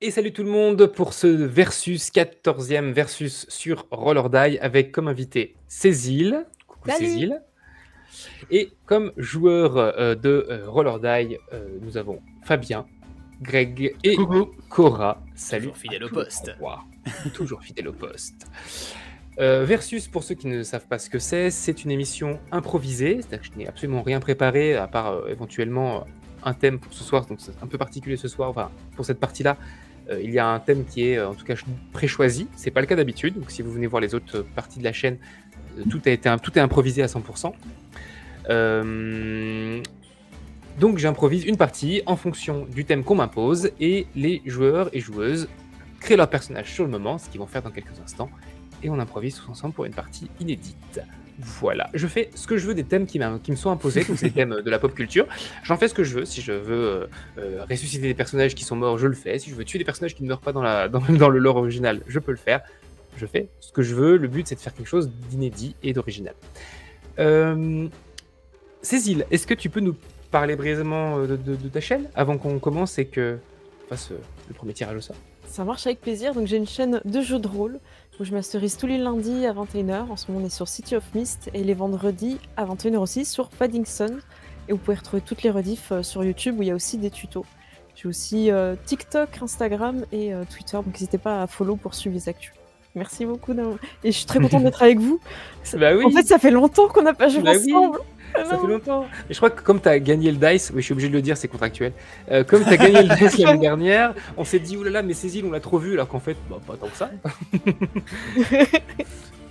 Et salut tout le monde pour ce versus 14e versus sur Roll or Die avec comme invité Cécile. Coucou Salut. Cécile. Et comme joueur de Roll or Die, nous avons Fabien, Greg et Cora. Salut. Toujours fidèle au poste. Toujours fidèle au poste. Versus, pour ceux qui ne savent pas ce que c'est une émission improvisée, c'est-à-dire que je n'ai absolument rien préparé, à part éventuellement un thème pour ce soir, donc c'est un peu particulier ce soir, enfin, pour cette partie-là, il y a un thème qui est en tout cas pré-choisi, c'est pas le cas d'habitude, donc si vous venez voir les autres parties de la chaîne, tout est improvisé à 100%. Donc j'improvise une partie en fonction du thème qu'on m'impose, et les joueurs et joueuses créent leur personnage sur le moment, ce qu'ils vont faire dans quelques instants, et on improvise tous ensemble pour une partie inédite. Voilà, je fais ce que je veux des thèmes qui me sont imposés, donc c'est les thèmes de la pop culture. J'en fais ce que je veux. Si je veux ressusciter des personnages qui sont morts, je le fais. Si je veux tuer des personnages qui ne meurent pas dans le lore original, je peux le faire. Je fais ce que je veux. Le but, c'est de faire quelque chose d'inédit et d'original. Cécile, est-ce que tu peux nous parler brièvement de ta chaîne avant qu'on commence et que on fasse le premier tirage au sort? Ça marche avec plaisir. Donc j'ai une chaîne de jeux de rôle où je masterise tous les lundis à 21h. En ce moment, on est sur City of Mist et les vendredis à 21h aussi sur Paddington. Et vous pouvez retrouver toutes les rediffs sur YouTube où il y a aussi des tutos. J'ai aussi TikTok, Instagram et Twitter. Donc n'hésitez pas à follow pour suivre les actus. Merci beaucoup. Et je suis très contente d'être avec vous. Bah oui. En fait, ça fait longtemps qu'on n'a pas joué ensemble. Oui. Ça fait longtemps. Et je crois que comme tu as gagné le dice, oui, je suis obligé de le dire, c'est contractuel. Comme tu as gagné le dice l'année dernière, on s'est dit, oulala, mais Cécile, on l'a trop vu, alors qu'en fait, bah, pas tant que ça.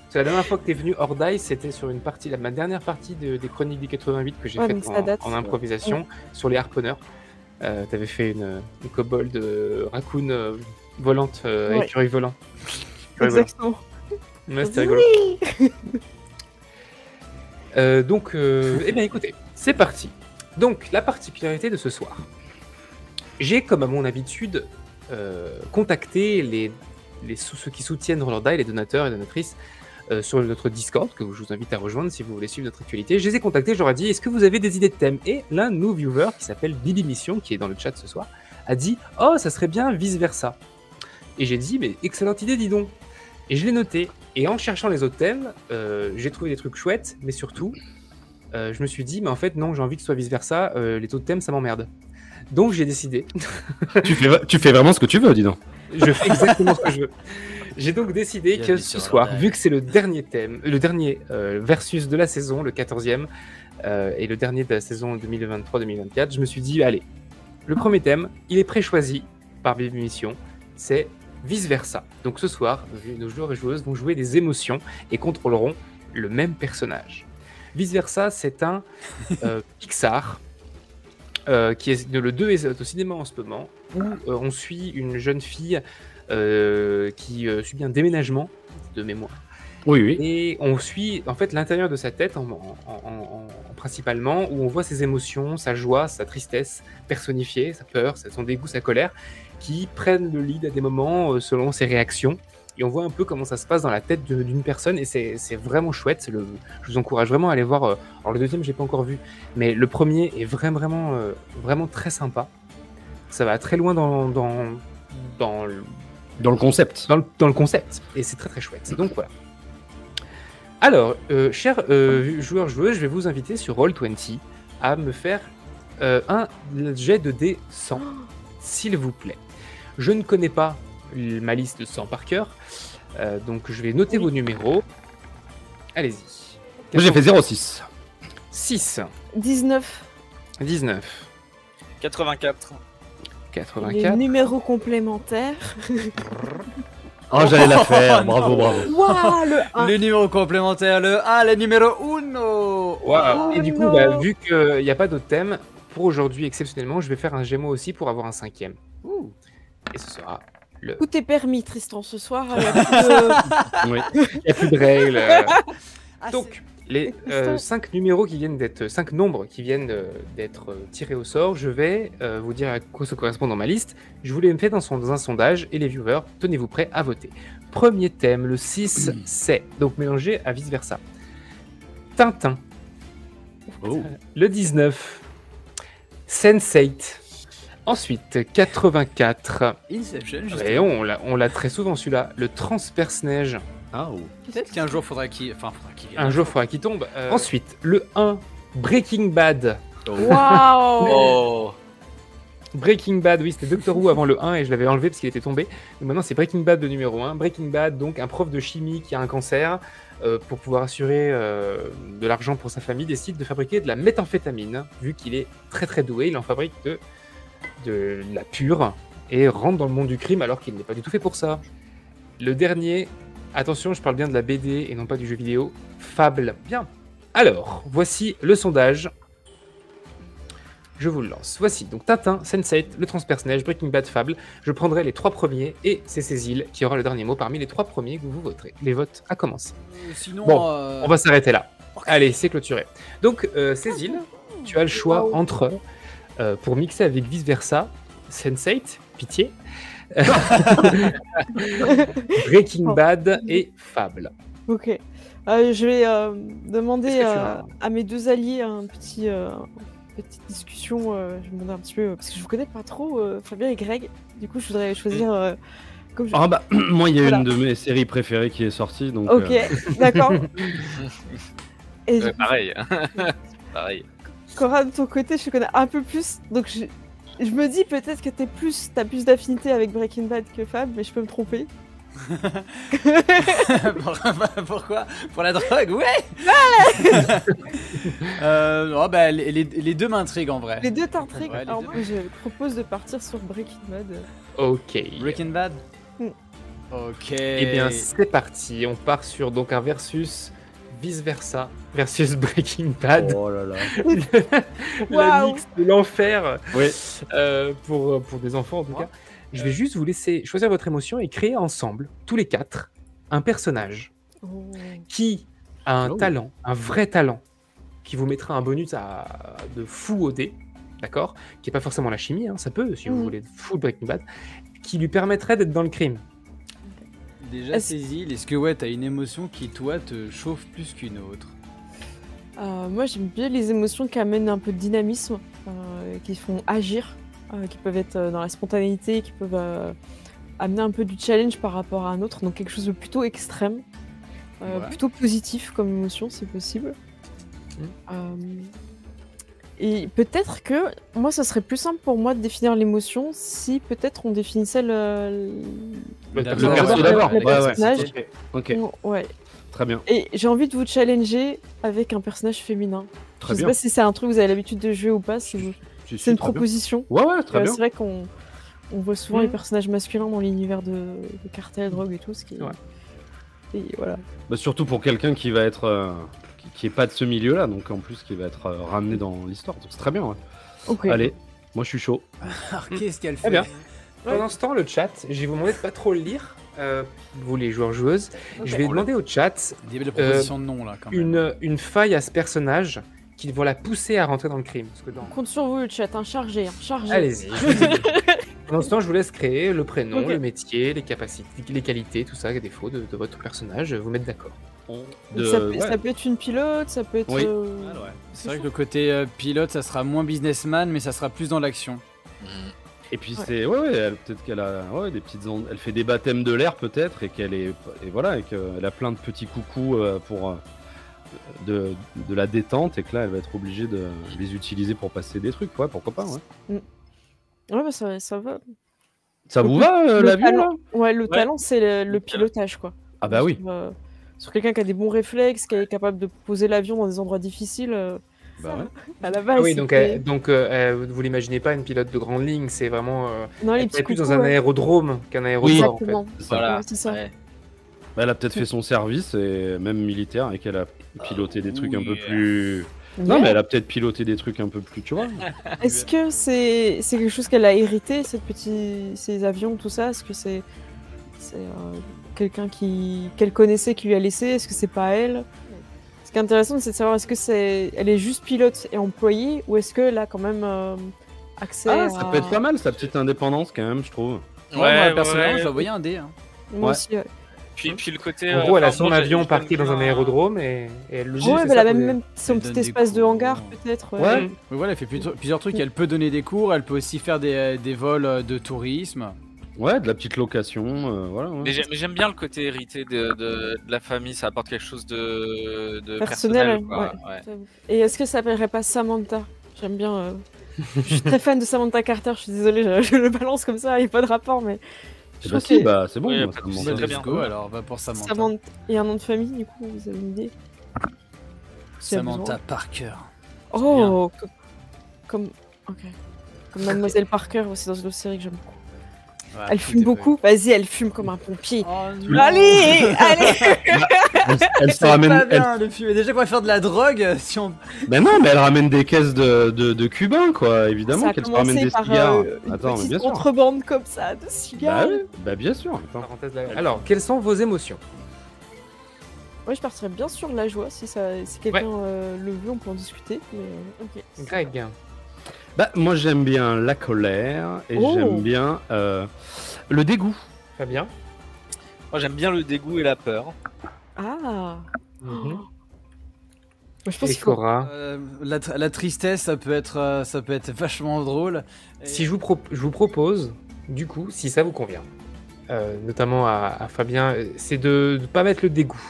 C'est la dernière fois que tu es venu hors dice, c'était sur une partie, ma dernière partie des Chroniques du 88 que j'ai faite en improvisation sur les harponneurs. Tu avais fait une kobold raccoon volante, écureuil volant. Exactement. Ouais, c'était rigolo. Donc, eh bien écoutez, c'est parti. Donc, la particularité de ce soir. J'ai, comme à mon habitude, contacté ceux qui soutiennent Roll or Die, les donateurs et donatrices, sur notre Discord, que je vous invite à rejoindre si vous voulez suivre notre actualité. Je les ai contactés, je leur ai dit, est-ce que vous avez des idées de thèmes? Et l'un de nos viewers, qui s'appelle Bibi Mission, qui est dans le chat ce soir, a dit, oh, ça serait bien vice-versa. Et j'ai dit, mais excellente idée, dis donc. Et je l'ai noté. Et en cherchant les autres thèmes, j'ai trouvé des trucs chouettes, mais surtout, je me suis dit, mais en fait, non, j'ai envie que ce soit vice-versa, les autres thèmes, ça m'emmerde. Donc, j'ai décidé... tu fais vraiment ce que tu veux, dis donc. Je fais exactement ce que je veux. J'ai donc décidé que ce soir, vu que c'est le dernier thème, le dernier versus de la saison, le 14e, et le dernier de la saison 2023-2024, je me suis dit, allez, le premier thème, il est pré-choisi par Bibi Mission, c'est vice-versa. Donc ce soir, nos joueurs et joueuses vont jouer des émotions et contrôleront le même personnage. Vice-versa, c'est un Pixar qui est le 2 est au cinéma en ce moment, où on suit une jeune fille qui subit un déménagement de mémoire. Oui. Et on suit en fait l'intérieur de sa tête principalement, où on voit ses émotions, sa joie, sa tristesse personnifiée, sa peur, son dégoût, sa colère, qui prennent le lead à des moments selon ses réactions. Et on voit un peu comment ça se passe dans la tête d'une personne, et c'est vraiment chouette. Je vous encourage vraiment à aller voir. Alors le deuxième, j'ai pas encore vu, mais le premier est vraiment très sympa. Ça va très loin dans le concept. Dans le concept, et c'est très très chouette. Donc voilà. Alors, chers joueurs, joueuses, je vais vous inviter sur Roll20 à me faire un jet de dés 100, s'il vous plaît. Je ne connais pas ma liste de 100 par cœur, donc je vais noter vos numéros. Allez-y. Moi j'ai fait 06. 6. 19. 19. 84. 84. Les numéros complémentaires. Oh, j'allais la faire, bravo. Wow, le 1. Le numéro complémentaire, le 1, le numéro 1. Wow. Et du coup, vu qu'il n'y a pas d'autres thèmes, pour aujourd'hui, exceptionnellement, je vais faire un Gémeaux aussi pour avoir un 5e. Et ce sera le... Tout est permis, Tristan, ce soir. Il n'y a plus de règles. Donc, les 5 numéros qui viennent d'être... 5 nombres qui viennent d'être tirés au sort, je vais vous dire à quoi ça correspond dans ma liste. Je vous les fais dans un sondage, et les viewers, tenez-vous prêts à voter. Premier thème, le 6, c'est... Donc, mélangé à vice-versa. Tintin. Le 19, Sense8. Ensuite, 84. Inception, Et on l'a très souvent celui-là. Le transperce-neige. Ah, oh. Peut-être qu'un jour faudra qu'il vienne. Un jour, il faudra qu'il tombe. Ensuite, le 1. Breaking Bad. Waouh. Oh. Breaking Bad, oui, c'était Doctor Who avant le 1 et je l'avais enlevé parce qu'il était tombé. Donc maintenant, c'est Breaking Bad le numéro 1. Breaking Bad, donc un prof de chimie qui a un cancer, pour pouvoir assurer de l'argent pour sa famille, décide de fabriquer de la méthamphétamine. Vu qu'il est très très doué, il en fabrique de la pure et rentre dans le monde du crime alors qu'il n'est pas du tout fait pour ça. Le dernier, attention, je parle bien de la BD et non pas du jeu vidéo, Fable. Bien. Alors, voici le sondage. Je vous le lance. Voici donc Tintin, Sense8, Le Transperce-Neige, Breaking Bad, Fable. Je prendrai les 3 premiers et c'est Cécile qui aura le dernier mot parmi les 3 premiers que vous voterez. Les votes à commencer. Sinon, Bon, on va s'arrêter là. Allez, c'est clôturé. Donc, Cécile, tu as le choix entre, pour mixer avec Vice Versa, Sense8, Pitié, Breaking Bad et Fable. Ok. Je vais demander Est-ce que tu as- à mes 2 alliés un petite discussion. Je vais demander un petit peu, parce que je vous connais pas trop, Fabien et Greg. Du coup, je voudrais choisir. Comme je... Ah bah, moi, il y a Voilà. une de mes séries préférées qui est sortie, donc... Ok, d'accord. Et du coup, pareil. Pareil. Cora, de ton côté, je te connais un peu plus. Donc, je me dis peut-être que t'as plus d'affinité avec Breaking Bad que Fab, mais je peux me tromper. Pourquoi? Pour la drogue, ouais. Oh, bah, les deux m'intriguent en vrai. Les deux t'intriguent. Ouais, les Alors, deux. moi, je propose de partir sur Breaking Bad. Ok. Breaking Bad. Mm. Ok. Eh bien, c'est parti. On part sur donc un versus Vice Versa versus Breaking Bad. Oh là là. La Waouh. mix de l'enfer Oui. pour des enfants en tout cas. Je vais juste vous laisser choisir votre émotion et créer ensemble, tous les 4, un personnage Oh. qui a un Oh. talent, un vrai talent, qui vous mettra un bonus de fou au dé, d'accord? Qui n'est pas forcément la chimie, hein, ça peut, si vous Mhm. voulez fou Breaking Bad, qui lui permettrait d'être dans le crime. Déjà, Cécile, est-ce que ouais, t'as une émotion qui toi te chauffe plus qu'une autre? Moi, j'aime bien les émotions qui amènent un peu de dynamisme, qui font agir, qui peuvent être dans la spontanéité, qui peuvent amener un peu du challenge par rapport à un autre, donc quelque chose de plutôt extrême, Ouais. plutôt positif comme émotion, si possible. Et peut-être que moi, ça serait plus simple pour moi de définir l'émotion si peut-être on définissait le D'abord, perso d'abord. le Ouais, ouais. personnage. Ok, Ouais. très bien. Et j'ai envie de vous challenger avec un personnage féminin. Très Je sais bien. pas si c'est un truc que vous avez l'habitude de jouer ou pas. Si vous... Si, si, C'est une très bien. proposition. Ouais, ouais, très bien. C'est vrai qu'on voit souvent Mhm. les personnages masculins dans l'univers de cartel, drogue et tout, ce qui Ouais. Et voilà. Bah, surtout pour quelqu'un qui va être... qui est pas de ce milieu-là, donc en plus qui va être ramené dans l'histoire. Donc c'est très bien, ouais. Ok. Allez, moi je suis chaud. Alors, qu'est-ce qu'elle Très fait? bien. Pendant ce temps, le chat, je vais vous demander de pas trop le lire, vous les joueurs-joueuses. Ok. Je vais demander au chat Des belles propositions de nom là quand même. une faille à ce personnage qui vont la pousser à rentrer dans le crime. Parce que dans... Compte sur vous, le chat, hein, chargé, chargé. Allez-y. je vous dis. Pendant ce temps, je vous laisse créer le prénom, Ok. le métier, les capacités, les qualités, tout ça, les défauts de votre personnage. Vous mettre d'accord. Donc De- ça, peut, ouais. ça peut être une pilote, ça peut être. Oui. C'est vrai que le côté pilote, ça sera moins businessman, mais ça sera plus dans l'action. Et puis Ouais. c'est peut-être qu'elle a des petites elle fait des baptêmes de l'air peut-être et qu'elle est et voilà et qu'elle a plein de petits coucous pour de la détente et que là elle va être obligée de les utiliser pour passer des trucs, ouais, pourquoi pas, ouais. Ouais, bah ça va. Ça vous Le- va le l'avion là? talent. Ouais, le talent, c'est le pilotage, quoi. Ah bah oui. Sur quelqu'un qui a des bons réflexes, qui est capable de poser l'avion dans des endroits difficiles, Bah ouais. à la base. Ah oui, donc, c'était- vous l'imaginez pas une pilote de grande ligne, c'est vraiment. Non, les Elle petits est plus coucous, dans un ouais. aérodrome qu'un aéroport en fait. Exactement. C'est ça. Voilà. Ouais, c'est ça. Ouais. Bah, elle a peut-être fait son service et même militaire et qu'elle a piloté des trucs un peu plus. Non Ouais. mais elle a peut-être piloté des trucs un peu plus, tu vois. Est-ce que c'est quelque chose qu'elle a hérité, ces avions, tout ça? Est-ce que c'est quelqu'un qu'elle connaissait qui lui a laissé? Est-ce que c'est pas elle? Ce qui est intéressant, c'est de savoir est-ce que elle est juste pilote et employée ou est-ce qu'elle a quand même accès Ah, à... ça peut être pas mal sa petite indépendance quand même, je trouve. Ouais, moi, personnellement, je la voyais un dé. Hein. Moi Ouais. aussi, ouais. Puis le côté. En gros, elle a enfin, son moi, avion j'aime parqué dans un bien, aérodrome et elle le Ouais, c'est mais ça, elle a pour même les- son Elle petit donne des espace de cours. hangar, peut-être. Ouais. Mais voilà, elle fait plusieurs trucs. Elle peut donner des cours, elle peut aussi faire des vols de tourisme. Ouais, de la petite location, voilà. Ouais. Mais j'aime bien le côté hérité de la famille, ça apporte quelque chose de Personnel, personnel. Quoi. Ouais. J'avoue. Et est-ce que ça s'appellerait pas Samantha? J'aime bien. Je suis très fan de Samantha Carter, je suis désolée, je le balance comme ça, il n'y a pas de rapport, mais. Je Eh bah trouve si, que bah c'est bon. Oui, moi, pas ça de me souci. manque. Très Let's bien. go, alors, va pour Samantha. Samantha. Et un nom de famille, du coup, vous avez une idée? S'il y a Samantha besoin. Parker. Oh, comme. Ok. Comme Mademoiselle Parker aussi dans une autre série que j'aime beaucoup. Voilà, Elle tout fume est beaucoup, vas-y, elle fume comme un pompier. Oh, non. Allez, allez. Elle se C'est ramène. pas bien le film. Et déjà qu'on va faire de la drogue, si on. Mais non, mais elle ramène des caisses de cubains, quoi. Évidemment Ça a qu'elle se ramène commencé des par cigares. une Attends, mais petite bien sûr. contrebande comme ça de cigares. Bah oui, bah bien sûr. Attends. Parenthèse là. Alors, quelles sont vos émotions? Moi, je partirais bien sur la joie si quelqu'un le veut, on peut en discuter. Mais ok. Greg. Bah moi j'aime bien la colère et Oh. j'aime bien le dégoût. Fabien. Moi, j'aime bien le dégoût et la peur. Ah. Mhm. Moi, je pense Et qu'il faut. Cora. La tristesse, ça peut être vachement drôle. Et- Si je vous propose, du coup, si ça vous convient, notamment à Fabien, c'est de ne pas mettre le dégoût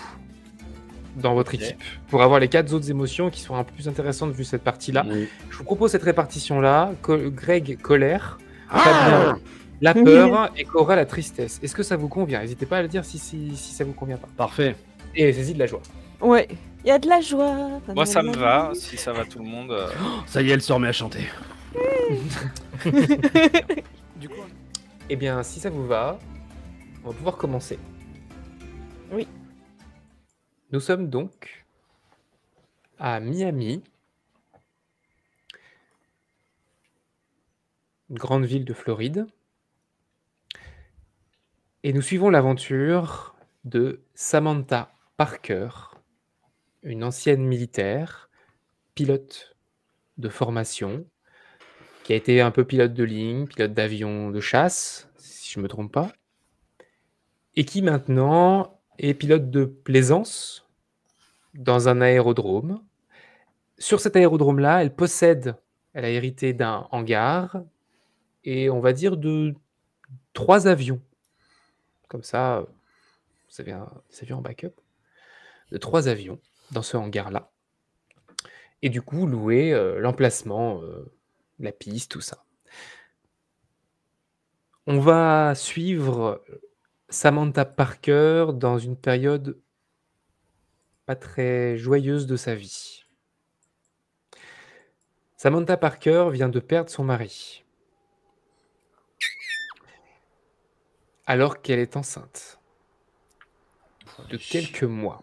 dans votre Ok. équipe, pour avoir les 4 autres émotions qui sont un peu plus intéressantes vu cette partie-là. Oui. Je vous propose cette répartition-là. Greg, colère, Ah Fabien, la peur, et Cora, la tristesse. Est-ce que ça vous convient? N'hésitez pas à le dire si ça vous convient pas. Parfait. Et saisis de la joie. Ouais. Il y a de la joie. Moi, ça me va, si ça va tout le monde. Ça y est, elle se remet à chanter. Du coup, Eh bien, si ça vous va, on va pouvoir commencer. Oui. Nous sommes donc à Miami, une grande ville de Floride, et nous suivons l'aventure de Samantha Parker, une ancienne militaire, pilote de formation, qui a été un peu pilote de ligne, pilote d'avion de chasse, si je ne me trompe pas, et qui maintenant est pilote de plaisance dans un aérodrome. Sur cet aérodrome-là, elle a hérité d'un hangar et on va dire de 3 avions. Comme ça, vous avez des avions en backup. De 3 avions dans ce hangar-là. Et du coup, louer l'emplacement, la piste, tout ça. On va suivre Samantha Parker dans une période pas très joyeuse de sa vie. Samantha Parker vient de perdre son mari, alors qu'elle est enceinte de quelques mois.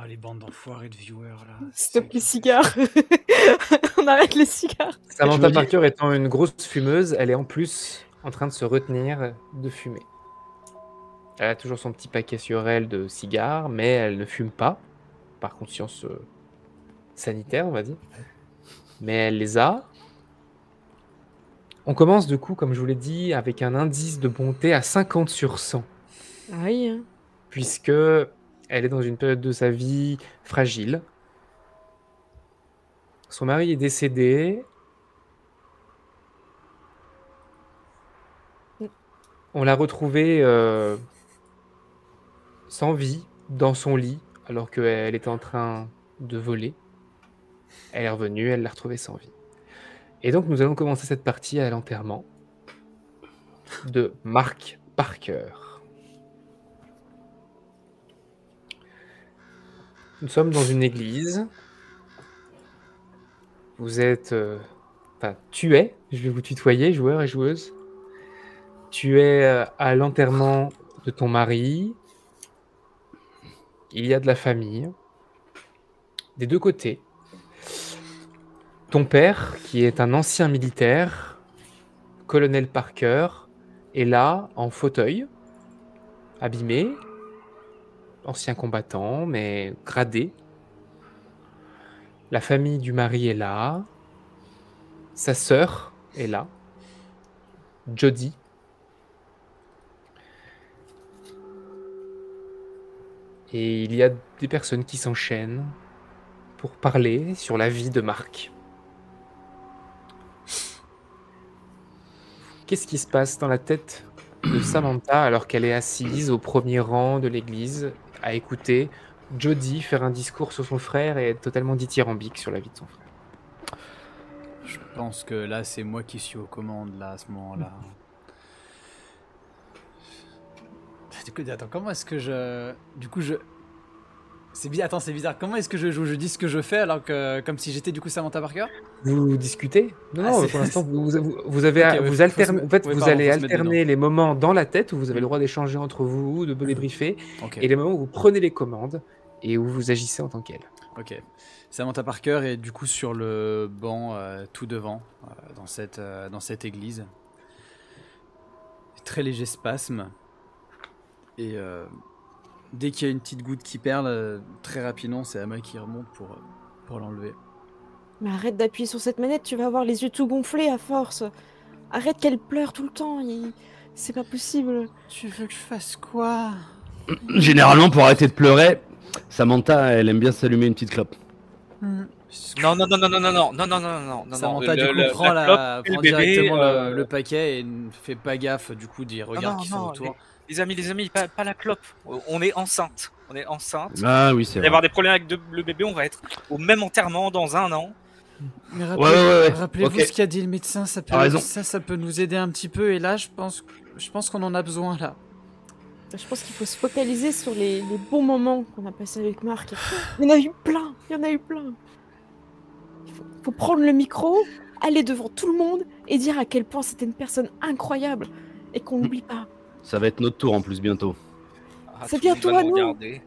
les bandes d'enfoirés de viewers là. Stop les cigares. On arrête les cigares. Samantha me dis- Parker étant une grosse fumeuse, elle est en plus en train de se retenir de fumer. Elle a toujours son petit paquet sur elle de cigares, mais elle ne fume pas, par conscience sanitaire, on va dire. Mais elle les a. On commence du coup, comme je vous l'ai dit, avec un indice de bonté à 50 sur 100, Aïe. Hein. puisque elle est dans une période de sa vie fragile. Son mari est décédé. On l'a retrouvée sans vie, dans son lit, alors qu'elle était en train de voler. Elle est revenue, elle l'a retrouvée sans vie. Et donc nous allons commencer cette partie à l'enterrement de Mark Parker. Nous sommes dans une église. Vous êtes... Enfin, tu es, je vais vous tutoyer, joueurs et joueuses. Tu es à l'enterrement de ton mari. Il y a de la famille. Des deux côtés. Ton père, qui est un ancien militaire, colonel Parker, est là, en fauteuil, abîmé, ancien combattant, mais gradé. La famille du mari est là. Sa sœur est là. Jodie. Et il y a des personnes qui s'enchaînent pour parler sur la vie de Marc. Qu'est-ce qui se passe dans la tête de Samantha alors qu'elle est assise au premier rang de l'église à écouter Jody faire un discours sur son frère et être totalement dithyrambique sur la vie de son frère? Je pense que là, c'est moi qui suis aux commandes, là, à ce moment-là. Du coup, attends, comment est-ce que je... Du coup, je... C'est bizarre, attends, c'est bizarre. Comment est-ce que je joue? Je dis ce que je fais alors que... Comme si j'étais du coup Samantha Parker? Vous discutez? Non, Ah, non, c'est- pour l'instant, vous avez, Ok, ouais, vous faut alternez, se- en fait, ouais, vous pardon, allez faut se mettre alterner les moments dans la tête où vous avez le droit d'échanger entre vous, de débriefer, Ok, et les moments où vous prenez les commandes et où vous agissez en tant qu'elle. ok. Samantha Parker est du coup sur le banc tout devant, dans cette église. Très léger spasme. Et dès qu'il y a une petite goutte qui perle, très rapidement, c'est Ama qui remonte pour l'enlever. Mais arrête d'appuyer sur cette manette, tu vas avoir les yeux tout gonflés à force. Arrête qu'elle pleure tout le temps, c'est pas possible. Tu veux que je fasse quoi? Généralement, pour arrêter de pleurer, Samantha, elle aime bien s'allumer une petite clope. Non, non, non, non, non, non, non, non, non, non, non, non. Samantha, du coup, la prend clope, le bébé, directement le paquet et ne fait pas gaffe, du coup, des regards qui sont autour. les amis, pas la clope. On est enceinte. On est enceinte. Ah oui, c'est Il va y vrai. avoir des problèmes avec le bébé. On va être au même enterrement dans 1 an. Mais Ouais. rappelez-vous Ok. ce qu'a dit le médecin, ça T'as raison. peut nous aider un petit peu. Et là, je pense qu'on en a besoin, là. Je pense qu'il faut se focaliser sur les bons moments qu'on a passés avec Marc. Il y en a eu plein, faut prendre le micro, aller devant tout le monde et dire à quel point c'était une personne incroyable et qu'on n'oublie pas. Ça va être notre tour en plus bientôt. Ah, C'est tout le monde bientôt va à nous nous. regarder.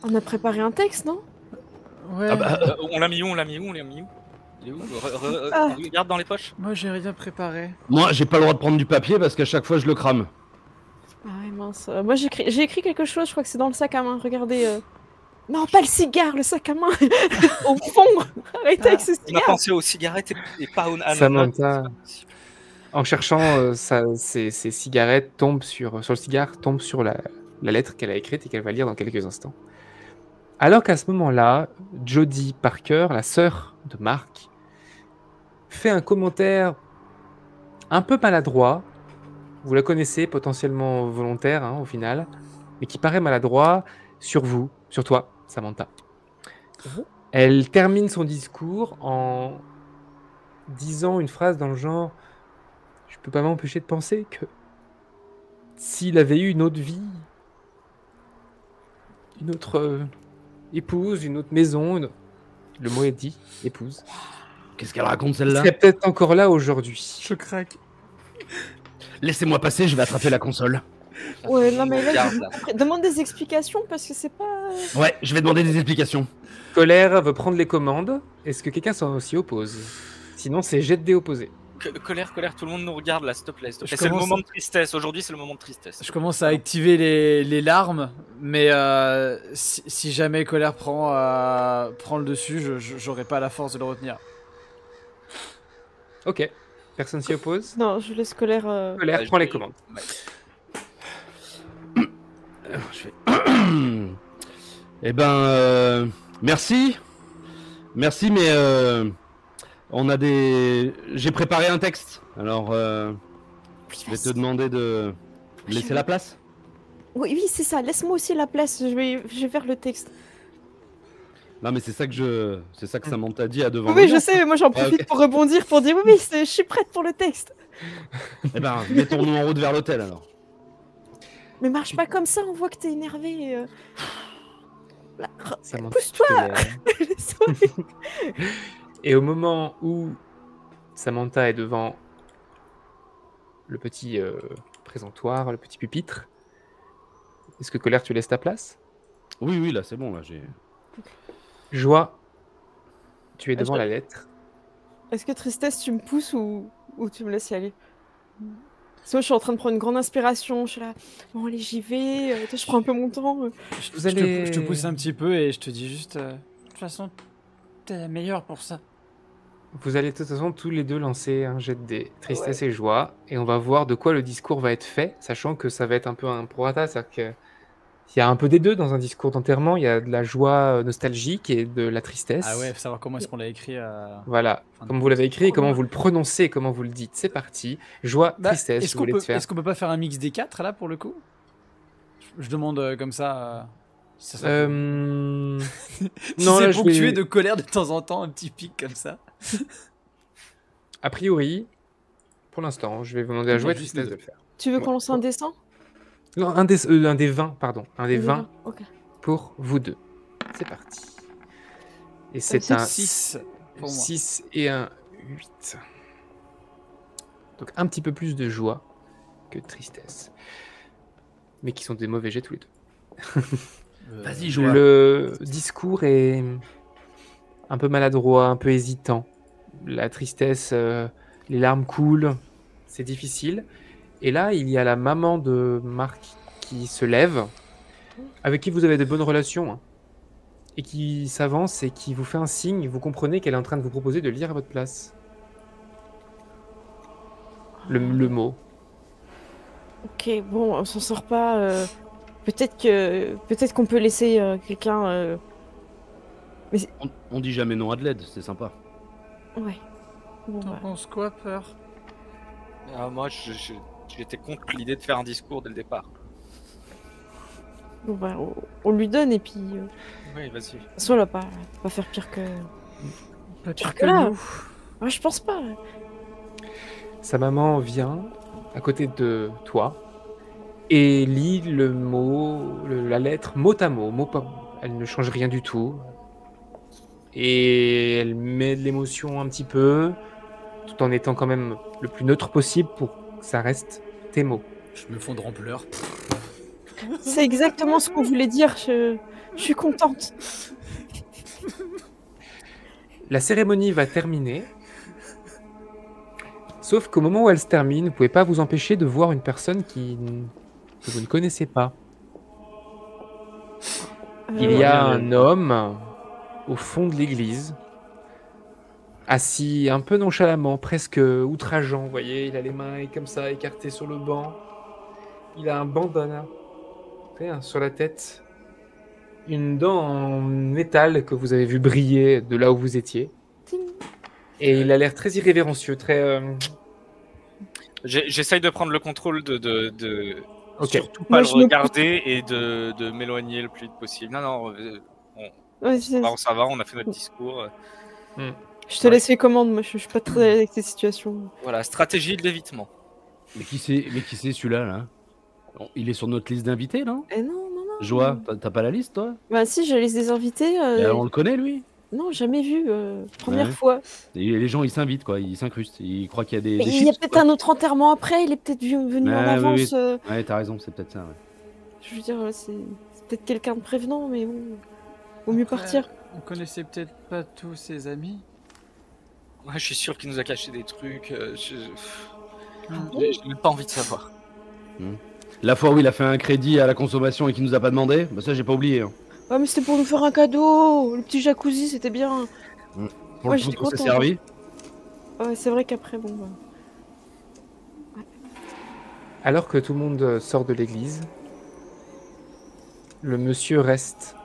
On a préparé un texte, non? Ouais, Ah bah, On l'a mis où? Il est où? Ah. Regarde dans les poches. moi, j'ai rien préparé. moi, j'ai pas le droit de prendre du papier parce qu'à chaque fois, je le crame. Ah ouais, mince. Moi j'ai écrit quelque chose, je crois que c'est dans le sac à main. Regardez. Non, pas le cigare, le sac à main. Au fond. Arrêtez avec ce On a cigare. pensé aux cigarettes et pas aux Samantha, en cherchant ses cigarettes, tombe sur le cigare, tombe sur la lettre qu'elle a écrite et qu'elle va lire dans quelques instants. Alors qu'à ce moment-là, Jody Parker, la sœur de Mark, fait un commentaire un peu maladroit. Vous la connaissez, potentiellement volontaire au final, mais qui paraît maladroit sur vous, sur toi, Samantha. Elle termine son discours en disant une phrase dans le genre « Je peux pas m'empêcher de penser que s'il avait eu une autre vie, une autre épouse, une autre maison, le mot est dit, épouse, Qu'est-ce qu'elle raconte il celle-là? serait peut-être encore là aujourd'hui. Je craque. Laissez-moi passer, je vais attraper la console. Ouais, non mais là, Regarde, là. demande des explications parce que c'est pas... Ouais, je vais demander des explications. Colère veut prendre les commandes. Est-ce que quelqu'un s'y oppose? Sinon, c'est jet de dés opposé. Colère, tout le monde nous regarde là, s'il te plaît. Je C'est le commence- moment de tristesse. Aujourd'hui, c'est le moment de tristesse. Je commence à activer les larmes, mais si jamais Colère prend le dessus, j'aurai pas la force de le retenir. Ok. Personne s'y oppose. Non, je laisse colère... Colère Ouais, prend je- les commandes. Ouais. Je fais... Eh ben, merci. Merci, mais on a des... J'ai préparé un texte. Alors, je vais te demander de me laisser la place. Oui, c'est ça, laisse-moi aussi la place, je vais faire le texte. Non, mais c'est ça que Samantha dit à devant. Oui, nous. je sais, mais moi j'en profite ok. pour rebondir, pour dire oui, je suis prête pour le texte. Eh ben, mettons-nous en route vers l'hôtel alors. Mais marche pas comme ça, on voit que t'es énervé. Là, Samantha pousse-toi. colère. Laisse-moi. Et au moment où Samantha est devant le petit présentoir, le petit pupitre, est-ce que Colère, tu laisses ta place? Oui, là, c'est bon, là, j'ai... Joie, tu es Ah, devant je- la lettre. Est-ce que tristesse, tu me pousses ou tu me laisses y aller? Parce que moi, je suis en train de prendre une grande inspiration. Je suis là, bon, allez, j'y vais. Je prends un peu mon temps. Vous allez- Je te pousse un petit peu et je te dis juste, de toute façon, t'es la meilleure pour ça. Vous allez de toute façon tous les deux lancer un jet de dés, tristesse et joie, et on va voir de quoi le discours va être fait, sachant que ça va être un peu un prorata, c'est-à-dire que Il y a un peu des deux dans un discours d'enterrement. Il y a de la joie nostalgique et de la tristesse. Ah ouais, faut savoir comment est-ce qu'on l'a écrit. Voilà, Fin de comme vous l'avez écrit et Trop comment bien. vous le prononcez, comment vous le dites. C'est parti. Joie, Bah, tristesse, est-ce je qu'on voulais peut, te faire. est-ce qu'on peut pas faire un mix des quatre là pour le coup? Je demande comme ça. Ça serait Euh... si non, c'est là, je ponctué vais... de colère de temps en temps, un petit pic comme ça. A priori, pour l'instant, je vais vous demander à Ok, Joie, juste tristesse nous de deux. le faire. Tu veux Ouais. qu'on lance un dessin? Non, un des 20, pardon. Un des 20 Ok. pour vous deux. C'est parti. Et c'est c'est un 6 pour moi. 6 et un 8. Donc un petit peu plus de joie que de tristesse. Mais qui sont des mauvais jets tous les deux. Vas-y, Joie. Le discours est un peu maladroit, un peu hésitant. La tristesse, les larmes coulent, c'est difficile. Et là, il y a la maman de Marc qui se lève, avec qui vous avez de bonnes relations, hein, et qui s'avance et qui vous fait un signe. Vous comprenez qu'elle est en train de vous proposer de lire à votre place. Le mot. Ok, bon, on s'en sort pas. Peut-être qu'on peut laisser quelqu'un. On dit jamais non à de l'aide, c'est sympa. Ouais. Bon, T'en bah. penses quoi, Peur? Moi, j'étais contre l'idée de faire un discours dès le départ. Bon, bah, on lui donne et puis. Oui, vas-y. De toute façon, elle va pas faire pire que. Pas pire pire que que là. nous. Ouais, je pense pas. Sa maman vient à côté de toi et lit le mot, la lettre mot à mot, mot pas mot. Elle ne change rien du tout. Et elle met de l'émotion un petit peu, tout en étant quand même le plus neutre possible pour que ça reste tes mots. Je me fondre en pleurs. C'est exactement ce qu'on voulait dire. Je suis contente. La cérémonie va terminer. Sauf qu'au moment où elle se termine, vous ne pouvez pas vous empêcher de voir une personne que vous ne connaissez pas. Il y a un homme au fond de l'église, assis un peu nonchalamment, presque outrageant, vous voyez, il a les mains comme ça, écartées sur le banc. Il a un bandana sur la tête, une dent en métal que vous avez vu briller de là où vous étiez. Et il a l'air très irrévérencieux, très... J'essaye de prendre le contrôle de Ok. surtout pas Moi, le je me regarder et de m'éloigner le plus vite possible. Non, Ouais, ça va, on a fait notre discours. je te laisse les commandes. Moi, je suis pas très avec ces situations. Voilà, stratégie de l'évitement. Mais qui c'est celui-là, là? Il est sur notre liste d'invités, non? Eh non, non, non. Joie, t'as pas la liste, toi? Bah si, j'ai la liste des invités. Et on le connaît, lui? Non, jamais vu. Première Ouais. fois. Et les gens, ils s'invitent, quoi, ils s'incrustent. Ils croient qu'il y a Mais des il y a chips, peut-être quoi. un autre enterrement après. Il est peut-être venu en Ouais, oui, avance. oui. Ouais, t'as raison, c'est peut-être ça, ouais. Je veux dire, c'est peut-être quelqu'un de prévenant, mais bon. Vaut mieux Après, partir. On connaissait peut-être pas tous ses amis. Ouais, je suis sûr qu'il nous a caché des trucs. J'ai Hmm. même pas envie de savoir. La fois où il a fait un crédit à la consommation et qu'il nous a pas demandé, bah ça, j'ai pas oublié. Hein. Ouais, mais c'était pour nous faire un cadeau. Le petit jacuzzi, c'était bien. Pour Ouais, le coup, j'étais qu'on s'est contente. servi. Ouais, c'est vrai qu'après, bon. Bah... Alors que tout le monde sort de l'église, le monsieur reste.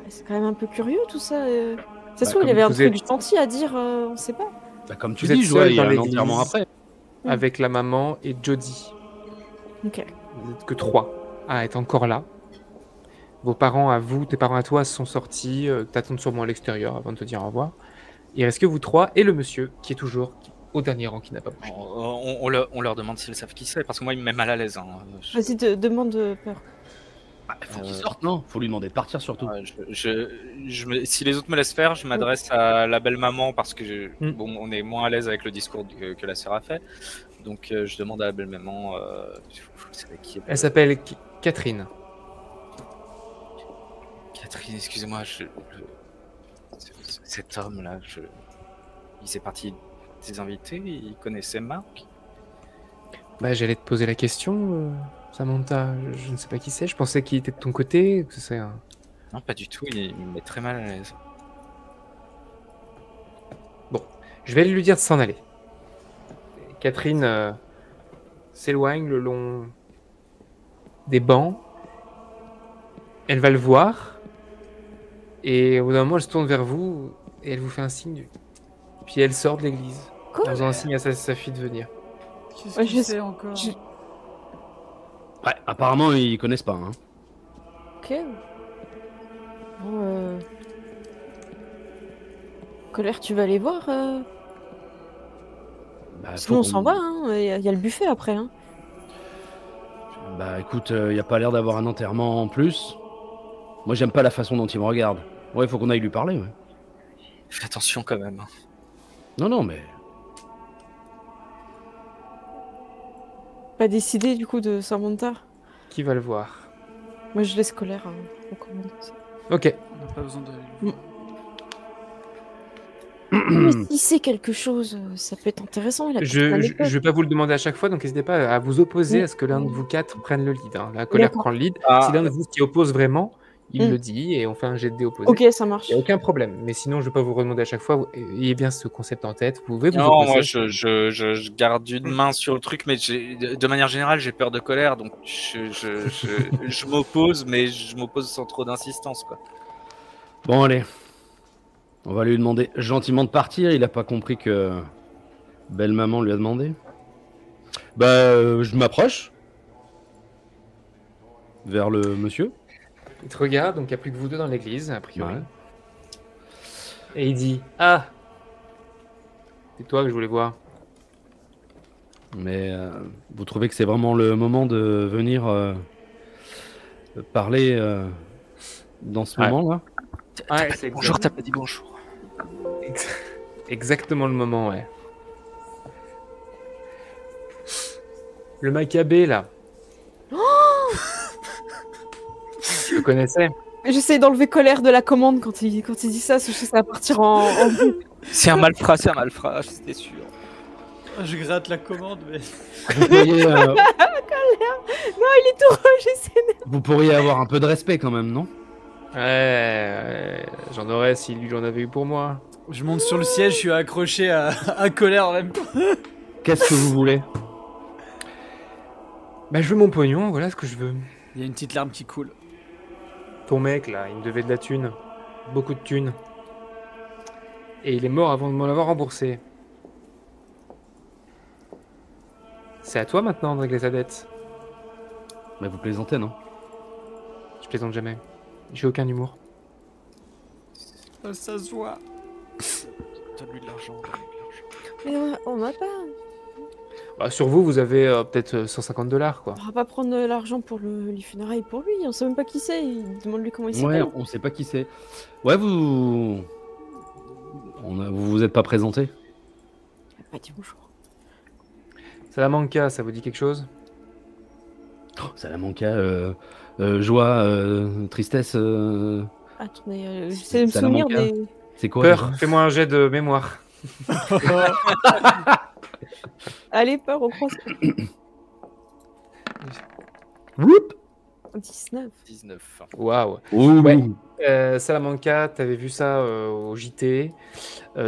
C'est quand même un peu curieux tout ça. Ça se Bah, trouve, il comme y avait un vous truc êtes- gentil à dire, on sait pas. Bah, comme tu Vous êtes dis, Joie, seul il y a dans un l'église. enterrement après. Avec la maman et Jody. Ok. Vous n'êtes que 3 à être encore là. Vos parents à vous, tes parents à toi sont sortis, t'attendent sûrement à l'extérieur avant de te dire au revoir. Il reste que vous 3 et le monsieur qui est toujours au dernier rang, qui n'a pas bougé. On leur demande s'ils savent qui c'est, parce que moi, il me met mal à l'aise. Hein. Vas-y, demande peur. Bah, faut qu'il sorte, non? Faut lui demander de partir surtout. Ouais, si les autres me laissent faire, je m'adresse à la belle maman parce que bon, on est moins à l'aise avec le discours que la sœur a fait. Donc je demande à la belle maman. Qui est... Elle s'appelle Catherine. Catherine, excusez-moi. Cet homme-là, il fait partie des invités. Il connaissait Marc. Bah, j'allais te poser la question, Samantha. Je ne sais pas qui c'est. Je pensais qu'il était de ton côté. Que c'est un... Non, pas du tout. Il me met très mal à l'aise. Bon, je vais lui dire de s'en aller. Catherine s'éloigne le long des bancs. Elle va le voir. Et au bout d'un moment, elle se tourne vers vous et elle vous fait un signe. Puis elle sort de l'église. Quoi En faisant un signe à sa fille de venir. Qu'est-ce Ouais, qu'il je- sait encore je- Ouais, apparemment, ils connaissent pas. Hein. Ok. Bon, Colère, tu vas aller voir Bah, Sinon, faut on s'en qu'on- va, hein. Y a le buffet après, hein. Bah écoute, y a pas l'air d'avoir un enterrement en plus. Moi, j'aime pas la façon dont il me regarde. Ouais, faut qu'on aille lui parler, ouais. Fais attention quand même. Non, non, mais... Pas décidé, du coup, de Samantha. Qui va le voir? Moi, je laisse Colère en commande. Ok. On n'a pas besoin de. Mais si c'est quelque chose, ça peut être intéressant. Il a peut-être une Je anecdote. vais pas vous le demander à chaque fois, donc n'hésitez pas à vous opposer Oui. à ce que l'un de vous quatre prenne le lead. Hein. La colère D'accord. prend le lead. Ah. Si l'un de vous s'y oppose vraiment, il Mm. le dit et on fait un jet de dés opposé. Ok, ça marche. Il n'y a aucun problème. Mais sinon, je vais pas vous redemander à chaque fois. Ayez bien ce concept en tête. Vous pouvez vous Non, opposer. moi je garde une main sur le truc, mais de manière générale j'ai peur de colère, donc je m'oppose, mais je m'oppose sans trop d'insistance, quoi. Bon, allez. On va lui demander gentiment de partir. Il a pas compris que belle-maman lui a demandé. Bah, je m'approche. Vers le monsieur. Il te regarde, donc il n'y a plus que vous deux dans l'église, a priori. Ouais. Et il dit: Ah, c'est toi que je voulais voir. Mais vous trouvez que c'est vraiment le moment de venir parler dans ce Ouais. moment-là? Ouais, c'est Bonjour, t'as pas dit bonjour. exactement le moment, ouais. Le Maccabée, là. Je le connaissais. J'essaie d'enlever Colère de la commande quand il dit ça, parce que je sais que ça va partir en boucle. C'est un malfrat, c'était sûr. Ah, je gratte la commande, mais. Vous pourriez, Non, il est tout rouge, j'essaie de... vous pourriez avoir un peu de respect quand même, non? Ouais, j'en aurais si lui j'en avait eu pour moi. Je monte sur le siège, je suis accroché à Colère en même temps. Qu'est-ce que vous voulez? Bah, je veux mon pognon, voilà ce que je veux. Il y a une petite larme qui coule. Ton mec, là, il me devait de la thune. Beaucoup de thunes. Et il est mort avant de m'en avoir remboursé. C'est à toi maintenant de régler sa dette. Bah, vous plaisantez, non? Je plaisante jamais. J'ai aucun humour. Ça se voit. Donne-lui de l'argent. Mais on va pas. Bah, sur vous, vous avez peut-être 150 $, quoi. On va pas prendre l'argent pour les funérailles pour lui. On sait même pas qui c'est. Demande-lui comment il Ouais, s'appelle. on sait pas qui c'est. Ouais, vous vous êtes pas présenté? Il a pas dit bonjour. Salamanca, ça vous dit quelque chose? Salamanca, joie, tristesse, Attendez, j'essaie de me souvenir Salamanca. des... c'est quoi Peur, déjà? fais-moi un jet de mémoire. Allez, peur, on croise. Whoop 19. 19. Waouh. Ouh. Ouais. Salamanca, t'avais vu ça au JT,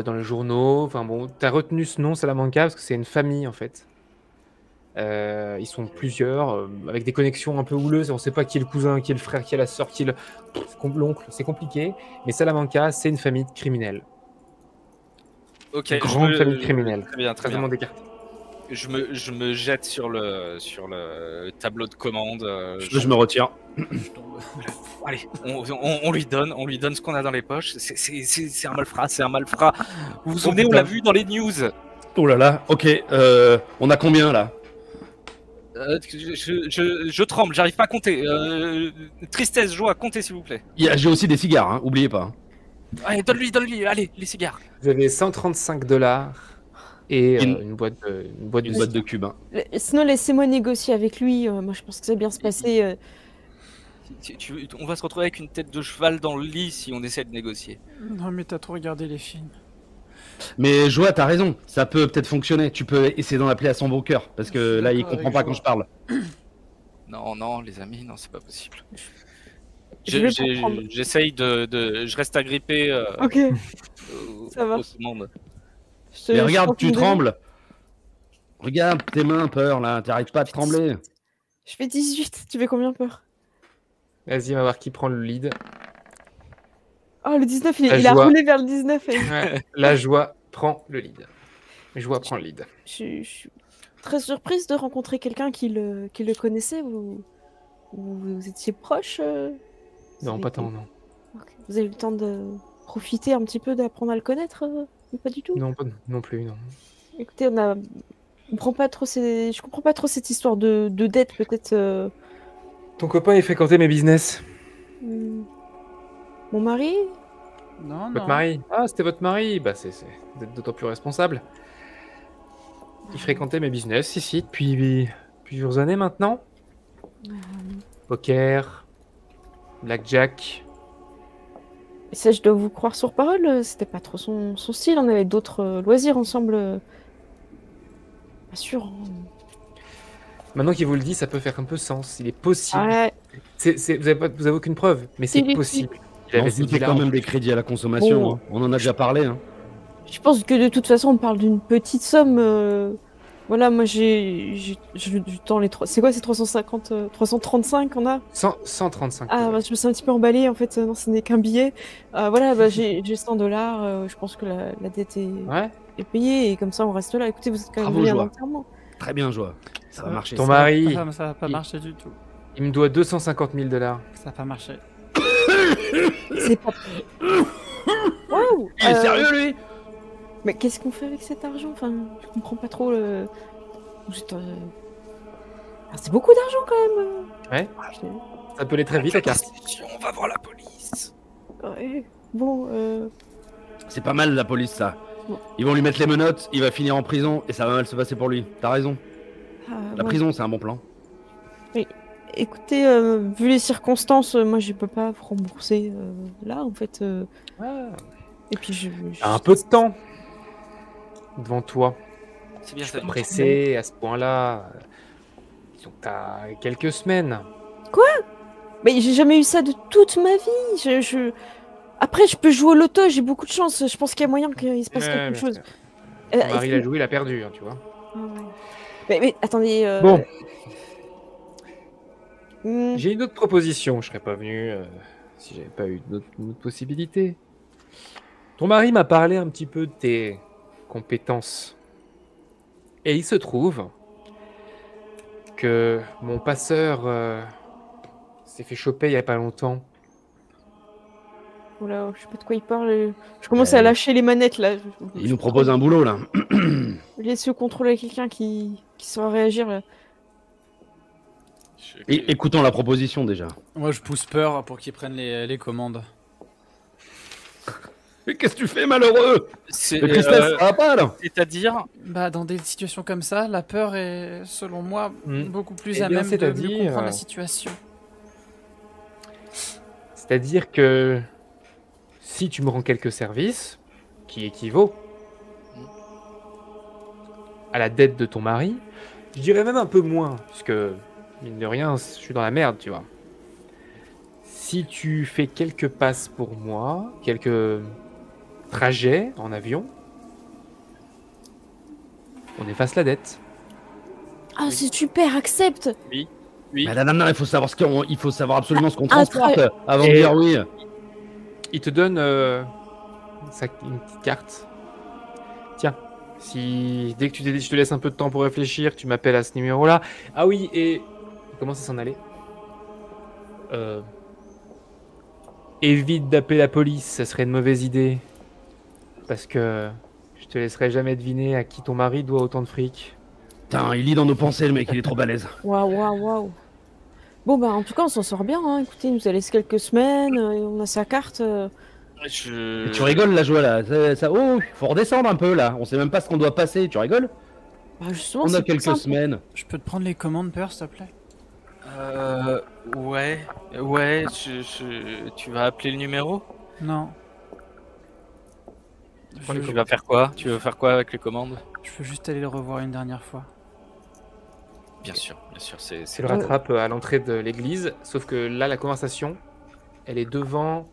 dans les journaux. Enfin bon, t'as retenu ce nom Salamanca parce que c'est une famille en fait. Ils sont plusieurs, avec des connexions un peu houleuses. On sait pas qui est le cousin, qui est le frère, qui est la sœur, qui est l'oncle. C'est compliqué. Mais Salamanca, c'est une famille de criminels. Ok. Grande famille criminelle. Très bien, très bien. Vraiment d'écarté. Je me jette sur le tableau de commande. Je me retire. Allez, on lui donne ce qu'on a dans les poches. C'est un malfrat, c'est un malfrat. Vous vous souvenez, on l'a vu dans les news. Oh là là, ok, on a combien là? Je tremble, j'arrive pas à compter. Tristesse, joie, comptez s'il vous plaît. J'ai aussi des cigares, hein, oubliez pas. Allez, donne-lui, allez, les cigares. Vous avez 135 $ et Une- une boîte Une de boîte de cubes. Hein. Sinon, laissez-moi négocier avec lui. Moi, je pense que ça va bien se passer. On va se retrouver avec une tête de cheval dans le lit si on essaie de négocier. Non, mais t'as trop regardé les films. Mais Joie, t'as raison, ça peut peut-être fonctionner. Tu peux essayer d'en appeler à son bon cœur, parce que Je suis là, il d'accord comprend avec pas Joie. quand je parle. Non, les amis, non, c'est pas possible. Je vais comprendre. J'essaye je reste agrippé Ok. au Ça va. au monde. Mais Je regarde, pense tu que- trembles. Regarde tes mains, peur, là, t'arrêtes pas de trembler. Je fais 18. Tu fais combien peur? Vas-y, on va voir qui prend le lead. Oh, le 19, La il a joie. roulé vers le 19. Ouais, la joie prend le lead. Joie prend le lead. Je suis très surprise de rencontrer quelqu'un qui le connaissait. Vous étiez proche vous Non, avez pas été- tant, non. Ok. Vous avez eu le temps de profiter un petit peu, d'apprendre à le connaître ou pas du tout? Non, pas non plus, non. Écoutez, je comprends pas trop cette histoire de dette, peut-être. Ton copain, il fréquentait mes business. Hmm, Mon mari? Non, Votre non. mari? Ah, c'était votre mari. Bah, vous êtes d'autant plus responsable. Il fréquentait mes business ici depuis plusieurs années maintenant. Poker, blackjack. Et ça, je dois vous croire sur parole, c'était pas trop son style. On avait d'autres loisirs ensemble. Pas sûr. Hein. Maintenant qu'il vous le dit, ça peut faire un peu sens. Il est possible. Ouais, Vous avez aucune preuve, mais c'est Si, si. possible. Il On avait se cette doutait vie-là quand en même plus. des crédits à la consommation. Bon. Hein. On en a déjà parlé. Hein. je pense que de toute façon, on parle d'une petite somme. Voilà, moi je tends les trois. C'est quoi, c'est 350, 335 qu'on a? 135. Ah, bah, je me suis un petit peu emballée en fait. Non, ce n'est qu'un billet. Voilà, bah, j'ai 100 $. Je pense que la dette Ouais. est payée et comme ça on reste là. Écoutez, vous êtes quand même Bravo, venu à Joie. l'enterrement. Très bien, Joie. Ça va marcher. Ton ça. mari, Ça va pas il- marcher du tout. il me doit 250 000 $. Ça va pas marcher. C'est pas. Waouh! Il est sérieux, lui? Mais qu'est-ce qu'on fait avec cet argent? Enfin, je comprends pas trop le. C'est beaucoup d'argent quand même. Ouais. Je- Ça peut aller très vite, la carte. On va voir la police. Ouais. Bon, C'est pas mal, la police, ça. Bon. Ils vont lui mettre les menottes, il va finir en prison et ça va mal se passer pour lui. T'as raison. La ouais. prison, c'est un bon plan. Écoutez, vu les circonstances, moi je peux pas rembourser là en fait. Et puis T'as un peu de temps devant toi. C'est bien Je ça. suis pressé à ce point-là. Donc t'as quelques semaines. Mais j'ai jamais eu ça de toute ma vie. Après, je peux jouer au loto, j'ai beaucoup de chance. Je pense qu'il y a moyen qu'il se passe Ouais, quelque bien chose. sûr. Euh, Ton mari est-ce l'a que- joué, il a perdu, hein, tu vois. Ah ouais. Mais attendez. Bon, hmm, j'ai une autre proposition. Je serais pas venu si j'avais pas eu une autre possibilité. Ton mari m'a parlé un petit peu de tes compétences. Et il se trouve que mon passeur s'est fait choper il y a pas longtemps. Oula, je sais pas de quoi il parle. Je commence à lâcher les manettes là. Il nous propose un boulot, là. Laissez au contrôle à quelqu'un qui saura réagir là. Écoutons la proposition, déjà. Moi, je pousse peur pour qu'ils prennent les commandes. Mais qu'est-ce que tu fais, malheureux? C'est, Le tristesse, ça va pas, là? c'est-à-dire, Bah, dans des situations comme ça, la peur est, selon moi, Hmm. beaucoup plus Eh à bien, même de mieux c'est-à-dire, comprendre la situation. C'est-à-dire que si tu me rends quelques services, qui équivaut à la dette de ton mari, je dirais même un peu moins, puisque, mine de rien, je suis dans la merde, tu vois. Si tu fais quelques passes pour moi, quelques trajets en avion, on efface la dette. Ah, c'est super, accepte. oui. Mais non, il faut savoir il faut savoir absolument ce qu'on Ah, transporte avant de Et- dire oui. Il te donne une petite carte. Tiens, si dès que je te laisse un peu de temps pour réfléchir, tu m'appelles à ce numéro-là. Ah oui, et il commence à s'en aller. Évite d'appeler la police, ça serait une mauvaise idée. Parce que je te laisserai jamais deviner à qui ton mari doit autant de fric. Putain, il lit dans nos pensées, le mec, il est trop balèze. Waouh. Bon, bah, en tout cas, on s'en sort bien. Hein. Écoutez, il nous a laissé quelques semaines. On a sa carte. Mais tu rigoles, la joie, là. Oh, faut redescendre un peu, là. On sait même pas ce qu'on doit passer. Tu rigoles? Bah, justement, On c'est a plus quelques simple. semaines. Je peux te prendre les commandes, peur, s'il te plaît? Ouais, tu vas appeler le numéro? Non. Tu vas faire quoi? Tu veux faire quoi avec les commandes? Je veux juste aller le revoir une dernière fois. Bien sûr, c'est Tu le rattrapes à l'entrée de l'église, sauf que là, la conversation, elle est devant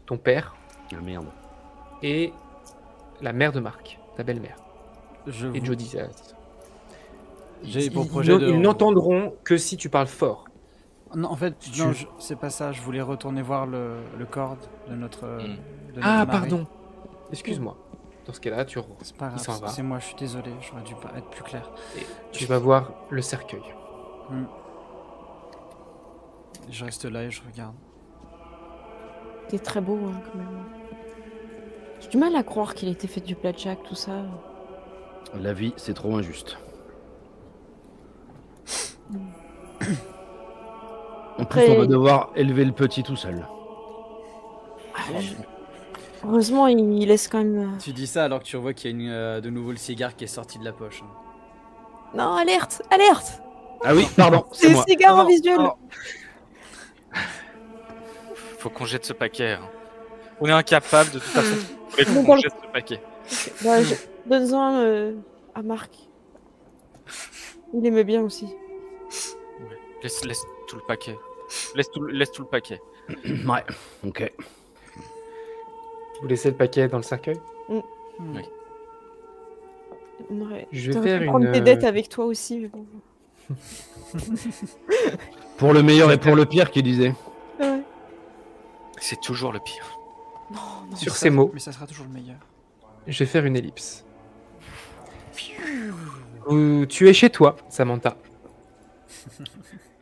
ton père Ah merde. et la mère de Marc, ta belle-mère. Je Et vous- Jody. J'ai pour projet Ils n'entendront que si tu parles fort. Non, en fait, non, c'est pas ça. Je voulais retourner voir le corps de notre. De notre Ah, mari. pardon. Excuse-moi. Dans ce cas-là, C'est pas il s'en grave, va. c'est moi, je suis désolé, j'aurais dû pas être plus clair. Et tu vas voir le cercueil. Je reste là et je regarde. T'es très beau, hein, quand même. J'ai du mal à croire qu'il était fait du blackjack, tout ça. La vie, c'est trop injuste. En plus, Après- on va devoir élever le petit tout seul. Heureusement, il laisse quand même... Tu dis ça alors que tu revois qu'il y a de nouveau le cigare qui est sorti de la poche. Non, alerte! Alerte! Ah oui, pardon, C'est c'est le moi. cigare en Oh, visuel! oh. Faut qu'on jette ce paquet. Hein. On est incapable de toute façon. Mais faut Bon, qu'on jette ce paquet. Bah, donne-en à Marc. Il aimait bien aussi. Laisse tout le paquet. Laisse tout le paquet. Ouais, ok. Vous laissez le paquet dans le cercueil? Oui. Ouais. Je vais T'aurais faire pu prendre une- tes dettes avec toi aussi, mais bon. Pour le meilleur et pour le pire, qui disait. Ouais. C'est toujours le pire. Non, non. Sur ces mots, Mais ça sera toujours le meilleur. je vais faire une ellipse. Tu es chez toi, Samantha.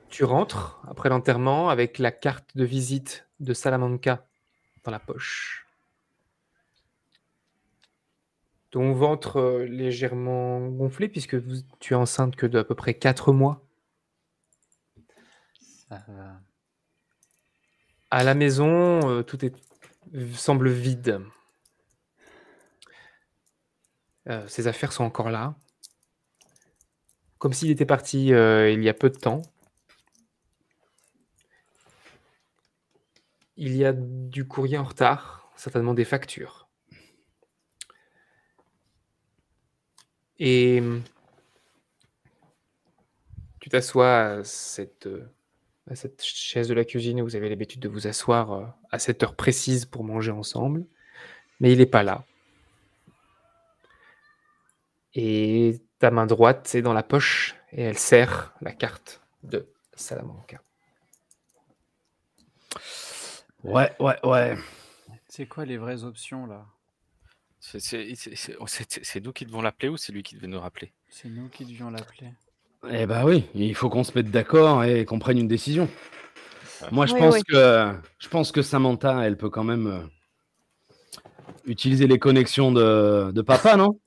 Tu rentres après l'enterrement avec la carte de visite de Salamanca dans la poche. Ton ventre légèrement gonflé puisque tu es enceinte que d'à peu près 4 mois. Ça va. À la maison, tout semble vide. Ses affaires sont encore là. Comme s'il était parti il y a peu de temps. Il y a du courrier en retard, certainement des factures. Et tu t'assois à cette chaise de la cuisine où vous avez l'habitude de vous asseoir à cette heure précise pour manger ensemble. Mais il n'est pas là. Et ta main droite, c'est dans la poche et elle serre la carte de Salamanca. Ouais. C'est quoi les vraies options là? C'est nous qui devons l'appeler ou c'est lui qui devait nous rappeler? C'est nous qui devions l'appeler. Eh bah oui, il faut qu'on se mette d'accord et qu'on prenne une décision. Moi, je pense que Samantha, elle peut quand même utiliser les connexions de papa, non?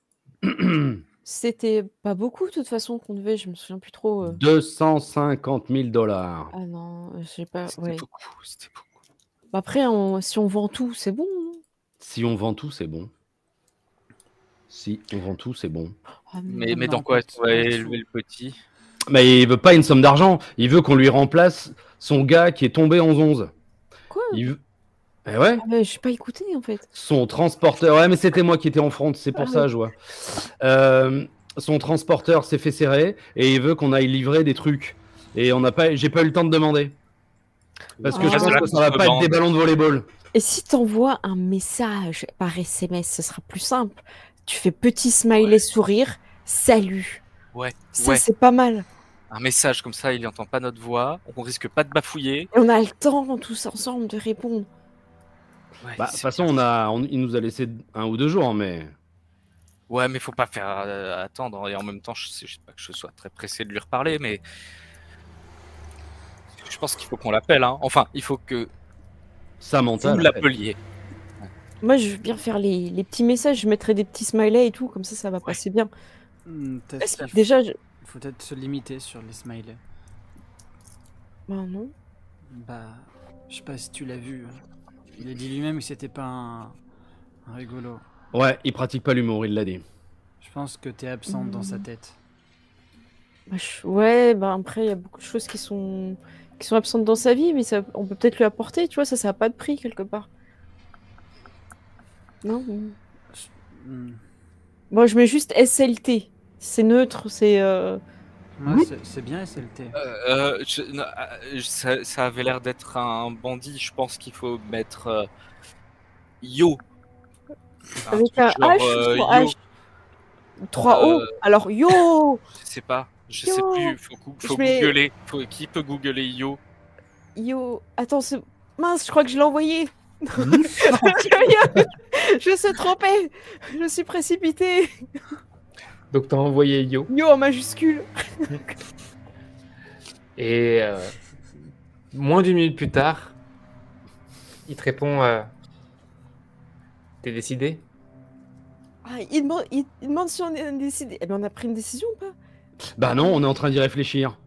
C'était pas beaucoup, de toute façon, qu'on devait, je me souviens plus trop. 250 000 $. Ah non, je sais pas, C'était ouais. beaucoup, c'était beaucoup. Après, si on vend tout, c'est bon. Hein. Si on vend tout, c'est bon. Si on vend tout, c'est bon. Ah, Mais non, dans quoi pas tu vas tout. élever le petit? Mais il veut pas une somme d'argent. Il veut qu'on lui remplace son gars qui est tombé en 11. Quoi? Il veut... Eh ouais, Ah, mais j'ai pas écouté, en fait. son transporteur. Ouais, mais c'était moi qui étais en front, c'est pour Ah ça, oui. je vois. Son transporteur s'est fait serrer et il veut qu'on aille livrer des trucs. Et j'ai pas eu le temps de demander. Parce que Ah. je pense que ça va pas être des ballons de volleyball. Et si t'envoies un message par SMS, ce sera plus simple. Tu fais petit smiley sourire, salut. Ouais, Ça, ouais. c'est pas mal. Un message comme ça, il n'entend pas notre voix, on risque pas de bafouiller. Et on a le temps, tous ensemble, de répondre. Ouais, Bah, de toute façon, il nous a laissé 1 ou 2 jours, mais... Ouais, mais faut pas faire attendre. Et en même temps, je sais pas que je sois très pressé de lui reparler, mais je pense qu'il faut qu'on l'appelle. Hein. Enfin, il faut que Samantha... vous l'appeliez. Moi, je veux bien faire les petits messages, je mettrai des petits smileys et tout, comme ça va passer bien. Parce que déjà, Il faut peut-être se limiter sur les smileys. bah non. Bah, je sais pas si tu l'as vu. Il a dit lui-même que c'était pas un rigolo. Ouais, il pratique pas l'humour, il l'a dit. Je pense que t'es absente dans sa tête. Bah, ouais, bah après, il y a beaucoup de choses qui sont absentes dans sa vie, mais ça, on peut peut-être lui apporter, tu vois, ça a pas de prix quelque part. Non. Moi, je mets juste SLT. C'est neutre, c'est. Ouais, c'est bien SLT. Ça avait l'air d'être un bandit. Je pense qu'il faut mettre Yo. Avec un truc genre, H ou yo. H 3 O. Alors, yo. Je sais pas. Je Yo. sais plus, faut Je mets- googler. Qui peut googler Yo? Yo, attends, mince, je crois que je l'ai envoyé. Hmm. Je me suis trompée. Je me suis précipitée. Donc t'as envoyé Yo. Yo en majuscule. Et moins d'une minute plus tard, il te répond t'es décidé? Ah, il demande si on est décidé. Eh ben, on a pris une décision ou pas? Bah non, on est en train d'y réfléchir.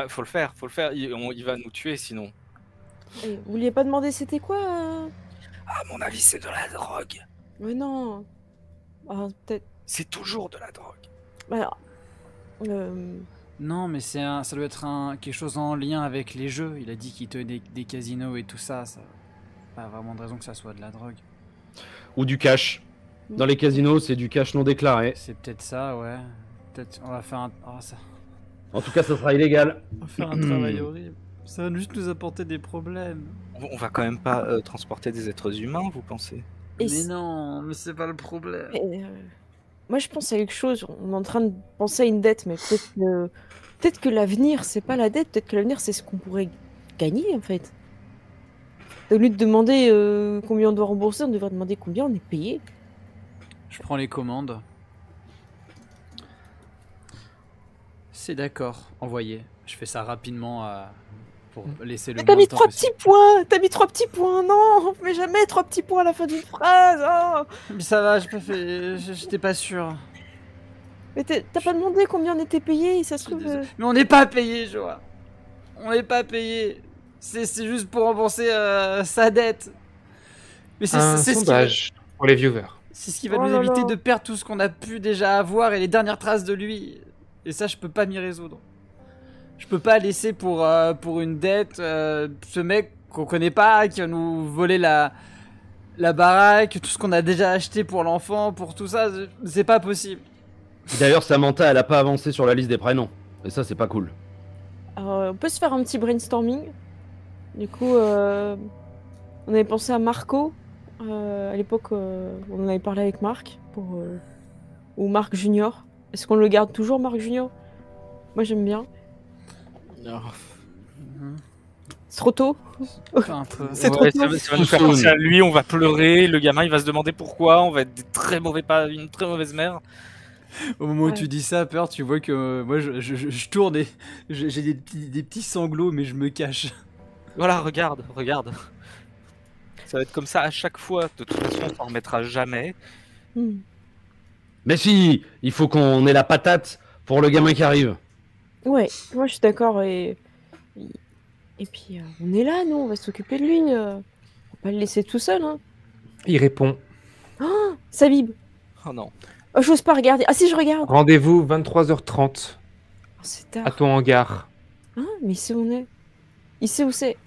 Faut le faire. Il va nous tuer sinon. Eh, vous vouliez pas demander c'était quoi À mon avis, c'est de la drogue. Mais non. Ah, peut-être. C'est toujours de la drogue. Alors, Non, mais ça doit être quelque chose en lien avec les jeux. Il a dit qu'il tenait des casinos et tout ça. Ça pas vraiment de raison que ça soit de la drogue. Ou du cash. Dans les casinos, c'est du cash non déclaré. C'est peut-être ça, ouais. Peut-être on va faire un... En tout cas, ça sera illégal. On va faire un travail horrible. Ça va juste nous apporter des problèmes. On va quand même pas transporter des êtres humains, vous pensez? Et Mais non, mais c'est pas le problème. moi, je pense à quelque chose. On est en train de penser à une dette, mais peut-être que l'avenir, c'est pas la dette. Peut-être que l'avenir, c'est ce qu'on pourrait gagner, en fait. Au lieu de demander combien on doit rembourser, on devrait demander combien on est payé. Je prends les commandes. C'est d'accord, envoyé. Je fais ça rapidement pour laisser le Mais t'as moins mis de temps 3 possible. petits points. T'as mis 3 petits points. Non, mais jamais 3 petits points à la fin d'une phrase. Oh. Mais ça va, j'étais pas sûr. Mais t'as pas demandé combien on était payé, ça se trouve. Mais on n'est pas payé, Joa. On n'est pas payé. C'est juste pour rembourser sa dette. Mais Un c'est sondage pour les viewers. c'est ce qui va Oh nous là éviter là. de perdre tout ce qu'on a pu déjà avoir et les dernières traces de lui. Et ça, je peux pas m'y résoudre. Je peux pas laisser pour une dette ce mec qu'on connaît pas, qui va nous voler la baraque, tout ce qu'on a déjà acheté pour l'enfant, pour tout ça. C'est pas possible. D'ailleurs, Samantha, elle a pas avancé sur la liste des prénoms. Et ça, c'est pas cool. Alors, on peut se faire un petit brainstorming. Du coup, on avait pensé à Marco. À l'époque, on en avait parlé avec Marc. Ou Marc Junior. Est-ce qu'on le garde toujours, Marc Junior? Moi, j'aime bien. C'est trop tôt. Enfin, un peu. C'est trop tôt. Ça va nous faire penser à lui, on va pleurer, le gamin il va se demander pourquoi, on va être une très mauvaise mère. Au moment où Ouais. tu dis ça, Peur, tu vois que moi je tourne et j'ai des petits sanglots, mais je me cache. Voilà, regarde. Ça va être comme ça à chaque fois, de toute façon on s'en remettra jamais. Hmm. Mais si, il faut qu'on ait la patate pour le gamin qui arrive. Ouais, moi, je suis d'accord. Et puis, on est là, nous, on va s'occuper de lui. On va pas le laisser tout seul. Hein. Il répond Sabib. Oh non. Oh, j'ose pas regarder. Ah si, je regarde. rendez-vous 23h30 Oh, c'est à tard. ton hangar. Hein, mais il sait où on est. Il sait où c'est.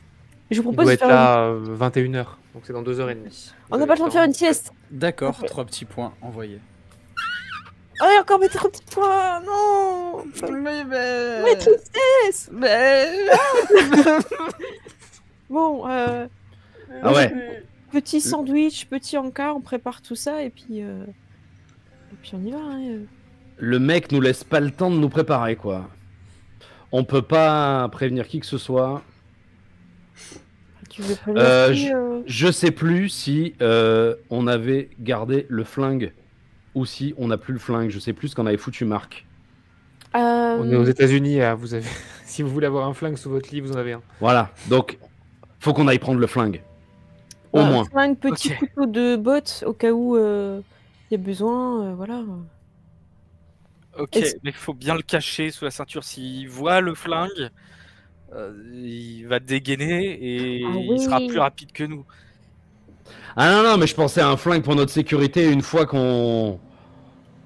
Je vous Il propose doit de être faire là 21h. Donc c'est dans 2h30. On n'a pas le temps de faire une sieste. D'accord, Ok. 3 petits points envoyés. Oh, et encore mettre un petit point. Non. Mais Mais tristesse. mais Bon, Ah ouais. petit sandwich, petit encart, on prépare tout ça et puis on y va. Hein. Le mec nous laisse pas le temps de nous préparer, quoi. On peut pas prévenir qui que ce soit. Tu veux prévenir qui, Je sais plus si on avait gardé le flingue ou si on n'a plus le flingue. Je sais plus ce qu'on avait foutu, Marc. On est aux États-Unis. Vous avez... si vous voulez avoir un flingue sous votre lit, vous en avez un. Voilà, donc faut qu'on aille prendre le flingue. Au moins. Flingue, petit Ok. couteau de botte au cas où il y a besoin. Voilà. Ok, Est-ce- mais il faut bien le cacher sous la ceinture. S'il voit le flingue, il va dégainer et Ah il sera oui. plus rapide que nous. Ah non, non, mais je pensais à un flingue pour notre sécurité une fois qu'on.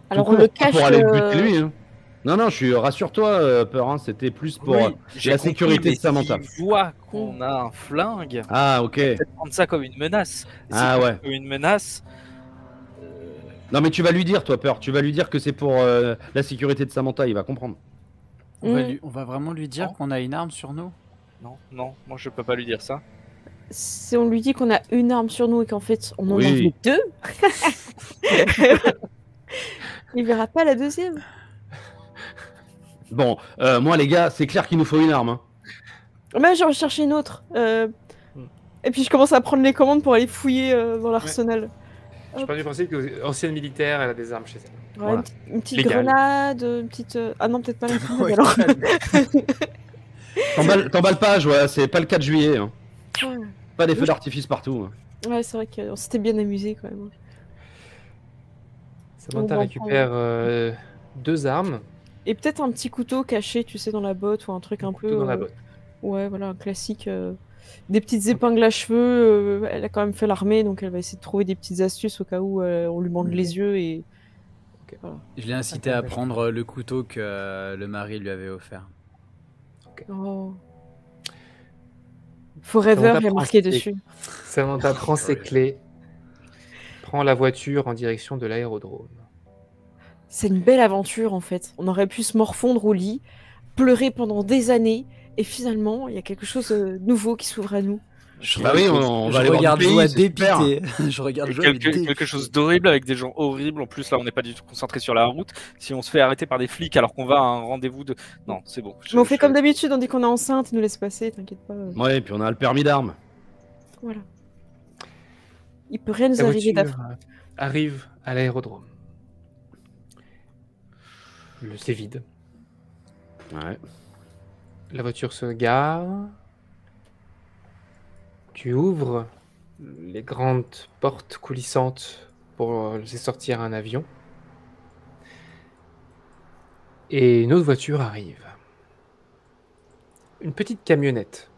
Alors Tout on le court, pas cache. pour aller le buter lui. Hein. Non, non, rassure-toi, Peur, hein, c'était plus pour j'ai la compris, sécurité mais de Samantha. S'il voit qu'on a un flingue, Ah, ok. peut-être prendre ça comme une menace. Et Ah, si ouais. comme une menace, Non, mais tu vas lui dire, toi, Peur. Tu vas lui dire que c'est pour la sécurité de Samantha, il va comprendre. on va vraiment lui dire Non. qu'on a une arme sur nous. non, moi je peux pas lui dire ça. Si on lui dit qu'on a une arme sur nous et qu'en fait on en Oui. a vu deux, il verra pas la deuxième. Bon, moi les gars, c'est clair qu'il nous faut une arme. Hein. Mais j'en chercher une autre. Et puis je commence à prendre les commandes pour aller fouiller dans l'arsenal. Je pars du principe que ancienne militaire, elle a des armes chez elle. Ouais, Voilà. une petite Légal. grenade, une petite... Ah non, peut-être pas la grenade Ouais, alors. T'emballes pas, ouais, c'est pas le 4 juillet. Hein. Ouais. Pas des feux d'artifice partout. Hein. Ouais, c'est vrai qu'on s'était bien amusé quand même. Samantha On va récupère 2 armes, Et peut-être un petit couteau caché, tu sais, dans la botte ou un truc un peu... tout dans la botte. Ouais, voilà, un classique. Des petites épingles à cheveux. Elle a quand même fait l'armée, donc elle va essayer de trouver des petites astuces au cas où on lui bande les yeux et... Voilà. Je l'ai incité à prendre le couteau que le mari lui avait offert. Oh. Forever, il y a marqué dessus. Samantha prend ses clés, prend la voiture en direction de l'aérodrome. C'est une belle aventure en fait. On aurait pu se morfondre au lit, pleurer pendant des années, et finalement, il y a quelque chose de nouveau qui s'ouvre à nous. Bah oui, on va je aller voir regarde du pays, Joe à c'est super. dépiter. Je regarde Joe avec Quelque chose d'horrible avec des gens horribles. En plus, là, on n'est pas du tout concentré sur la route. Si on se fait arrêter par des flics alors qu'on va à un rendez-vous de. Non, c'est bon. Mais on fait comme d'habitude, on dit qu'on est enceinte, ils nous laissent passer, t'inquiète pas. Ouais, et puis on a le permis d'armes. Voilà. Il peut rien nous La arriver voiture d'affreux. arrive à l'aérodrome. C'est vide. Ouais. La voiture se gare. Tu ouvres les grandes portes coulissantes pour laisser sortir un avion. Et une autre voiture arrive. Une petite camionnette.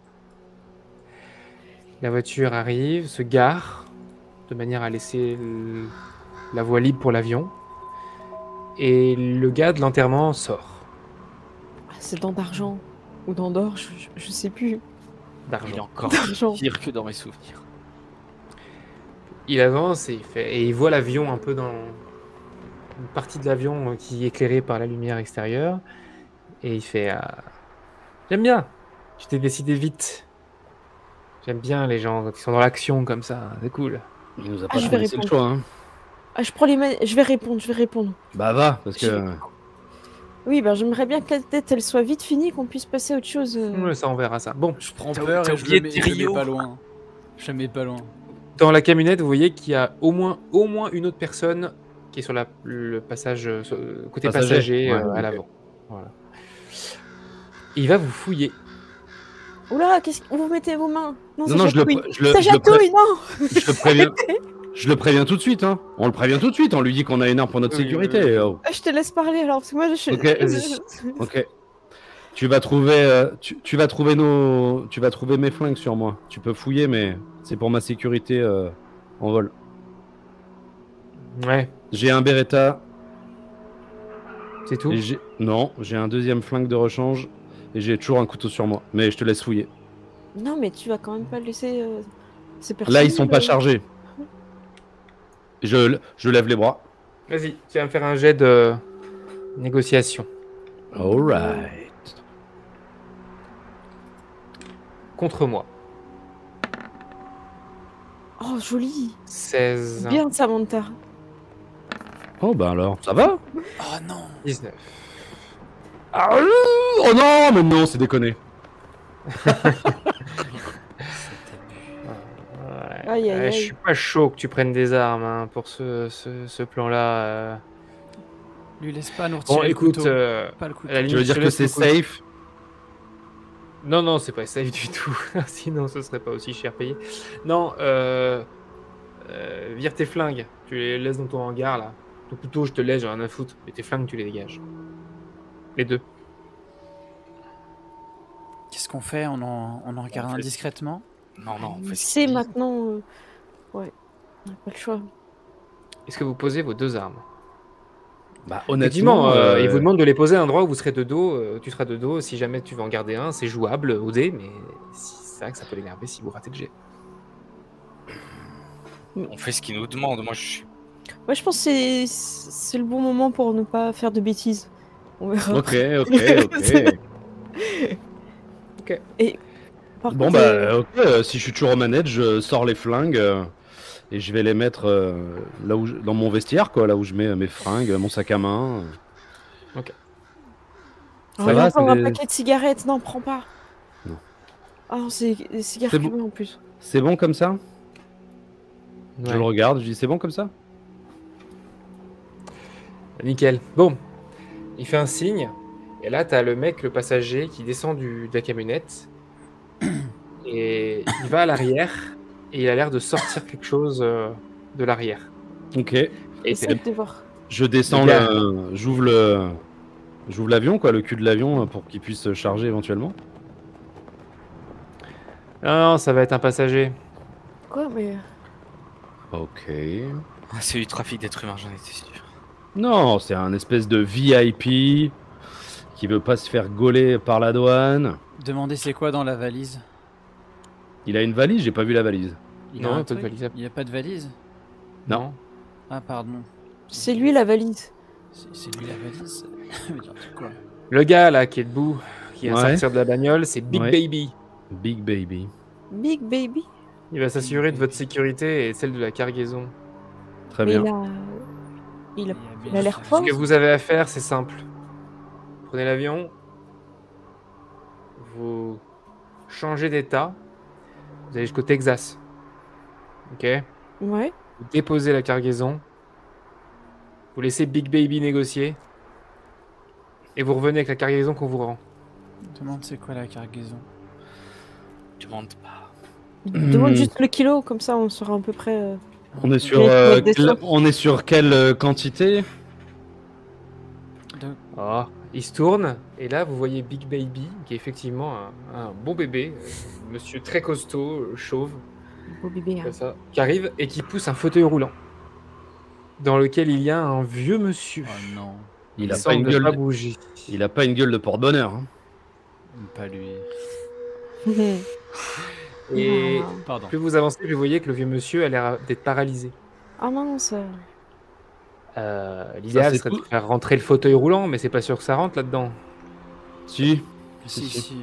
La voiture arrive, se gare, de manière à laisser la voie libre pour l'avion. Et le gars de l'enterrement sort. Ah, c'est dans d'argent. Ou dans d'or, je sais plus. Il est D'argent. encore D'argent. pire que dans mes souvenirs. Il avance et il voit l'avion un peu dans une partie de l'avion qui est éclairée par la lumière extérieure. Et il fait J'aime bien, tu t'es décidé vite. J'aime bien les gens qui sont dans l'action comme ça, c'est cool. Il nous a Ah, pas je trop vais laissé le répondre. choix. Hein. Ah, je prends les mains, je vais répondre. Bah va, parce que. Oui, ben j'aimerais bien que la tête elle soit vite finie, qu'on puisse passer à autre chose. Ouais, ça on verra ça. Bon, Je prends T'as peur et oublié je le mets Thériault. pas loin. Je le mets pas loin. dans la camionnette, vous voyez qu'il y a au moins une autre personne qui est sur le passage côté Passager, passager ouais, à ok. l'avant. Voilà. Il va vous fouiller. Oula, qu'est-ce que vous mettez vos mains? Non, Non, non, je le ça chatouille, non. je le préviens. Je le préviens tout de suite, hein. On le prévient tout de suite, on lui dit qu'on a une arme pour notre Oui, sécurité. oui, oui. Oh. Ah, je te laisse parler alors, parce que moi je... Ok, vas-y. Ok. Tu vas trouver, tu vas trouver mes flingues sur moi. Tu peux fouiller, mais c'est pour ma sécurité en vol. Ouais, J'ai un Beretta. c'est tout. Et j'ai un deuxième flingue de rechange et j'ai toujours un couteau sur moi. Mais je te laisse fouiller. Non, mais tu vas quand même pas laisser ces personnes... Là, ils sont pas chargés. Je lève les bras. Vas-y, tu vas me faire un jet de négociation. Alright. Contre moi. Oh, joli. 16, Bien, Samantha. Oh bah alors, ça va? Oh non. 19. Ah, oh non, mais non, c'est déconné. Ouais. Aïe, aïe, aïe. Je suis pas chaud que tu prennes des armes hein, pour ce plan-là. Lui laisse pas nous retirer Bon, le écoute, couteau. à Pas le couteau. la Tu limite, veux dire je que laisse c'est le couteau. safe? Non, c'est pas safe du tout. Sinon, ce serait pas aussi cher payé. Non, vire tes flingues. Tu les laisses dans ton hangar là. Ton couteau, je te laisse, j'ai rien à foutre. Mais tes flingues, tu les dégages. Les deux. Qu'est-ce qu'on fait? On en regarde un discrètement? Non, on fait ce C'est qu'il dit. maintenant... Ouais, on n'a pas le choix. Est-ce que vous posez vos deux armes? Bah Effectivement, honnêtement, il vous demande de les poser à un endroit où vous serez de dos. Tu seras de dos. Si jamais tu veux en garder un, c'est jouable au dé, mais c'est vrai que ça peut l'énerver si vous ratez le jet. On fait ce qu'il nous demande. Moi, je suis. Ouais, je pense que c'est le bon moment pour ne pas faire de bêtises. On verra. Ok. Et, par Bon contre, bah ok, si je suis toujours aux manettes, je sors les flingues et je vais les mettre là où dans mon vestiaire quoi, là où je mets mes fringues, mon sac à main. Oh, Ça il y a va, encore c'est un des- paquet de cigarettes, non, prends pas. Non. Ah non, c'est des cigares C'est bon. fumées en plus. C'est bon comme ça? Je Ouais. le regarde, je dis c'est bon comme ça? Nickel. Bon, il fait un signe, et là, t'as le mec, le passager, qui descend de la camionnette, et il va à l'arrière, et il a l'air de sortir quelque chose de l'arrière. Ok. Et Essaye de voir. Je descends Le gars. j'ouvre l'avion, quoi, le cul de l'avion pour qu'il puisse charger éventuellement. Non, ça va être un passager. Quoi, mais. Ok. Ah, c'est du trafic d'êtres humains, j'en étais sûr. Non, c'est un espèce de VIP qui veut pas se faire gauler par la douane. Demandez c'est quoi dans la valise. Il a une valise, j'ai pas vu la valise. Il Non, a il y un a pas de truc valise. Il y a pas de valise? Non. Ah, pardon. C'est lui la valise. C'est lui la valise? Mais n'importe quoi. Le gars, là, qui est debout, qui vient Ouais. sortir de la bagnole, c'est Big Ouais. Baby. Big Baby. Big Baby. Il va s'assurer de votre sécurité et celle de la cargaison. Très Mais bien. il a l'air Ce fort. que vous avez à faire, c'est simple. Prenez l'avion, vous changez d'état, vous allez jusqu'au Texas. Ok? Ouais. Vous déposez la cargaison, vous laissez Big Baby négocier, et vous revenez avec la cargaison qu'on vous rend. Demande c'est quoi la cargaison. Tu montes pas. Demande juste le kilo, comme ça on saura à peu près. On est sur, Mais il faut on est sur quelle quantité? Ah, il se tourne, et là vous voyez Big Baby, qui est effectivement un bon bébé, monsieur très costaud, chauve, Beau bébé. Hein. comme ça, qui arrive et qui pousse un fauteuil roulant, dans lequel il y a un vieux monsieur. Oh non, Il Il a pas semble une ne gueule. pas bouger. Il a pas une gueule de porte-bonheur. Hein. pas lui. Et Ah. Pardon. plus vous avancez, plus vous voyez que le vieux monsieur a l'air d'être paralysé. Ah mince. L'idéal c'est serait tout. de faire rentrer le fauteuil roulant, mais c'est pas sûr que ça rentre là-dedans. Si. Si, si.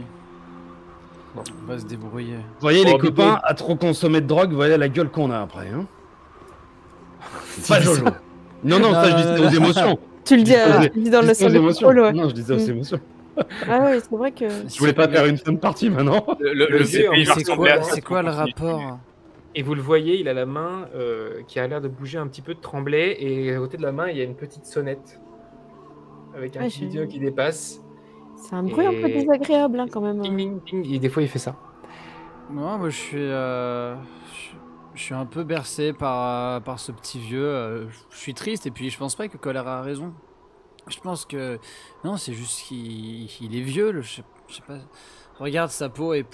Bon. On va se débrouiller. Vous voyez Oh, les bébé. copains, à trop consommer de drogue, vous voyez la gueule qu'on a après. Hein. Pas Jojo. Non, non, ça je dis ça aux émotions. Tu le dis, Je tu le dis dans dis le ça aux sol de émotions. contrôle, ouais. Non, je dis ça aux Mm. émotions. Ah ouais, c'est vrai que. Je voulais pas faire une fun partie maintenant. Le vieux, bébé, il va C'est ressembler quoi, à ça c'est quoi le pour continuer. rapport? Et vous le voyez, il a la main qui a l'air de bouger un petit peu, de trembler, et à côté de la main, il y a une petite sonnette avec un Ouais, petit j'ai- vidéo qui dépasse. C'est un bruit un peu Et- désagréable hein, quand même. Ding, ding, ding, et des fois, il fait ça. Moi, je suis un peu bercé par ce petit vieux. Je suis triste et puis je pense pas que Colère a raison. Je pense que non, c'est juste qu'il est vieux. Je sais pas. Regarde sa peau et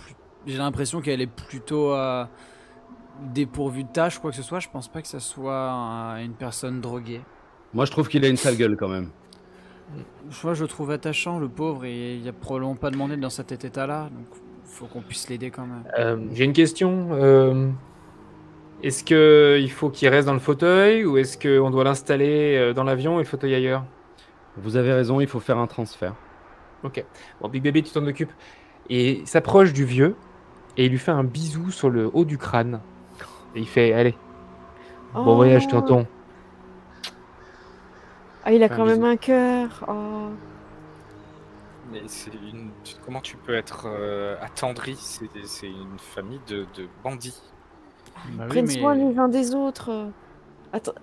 j'ai l'impression qu'elle est plutôt dépourvue de taches, quoi que ce soit. Je pense pas que ça soit une personne droguée. Moi je trouve qu'il a une sale gueule quand même. Je le trouve attachant, le pauvre, et il a probablement pas demandé dans cet état-là. Donc faut qu'on puisse l'aider quand même. J'ai une question. Est-ce qu'il faut qu'il reste dans le fauteuil, ou est-ce qu'on doit l'installer dans l'avion et le fauteuil ailleurs? Vous avez raison, il faut faire un transfert. Ok. Bon, Big Baby, tu t'en occupes. Et il s'approche du vieux, et il lui fait un bisou sur le haut du crâne. Et il fait, allez, bon Oh. voyage, tonton. Ah, il a Un quand même bisou. un cœur. Oh. Mais comment tu peux être attendri? C'est une famille de bandits. Bah oui, Prennent mais- soin les uns des autres.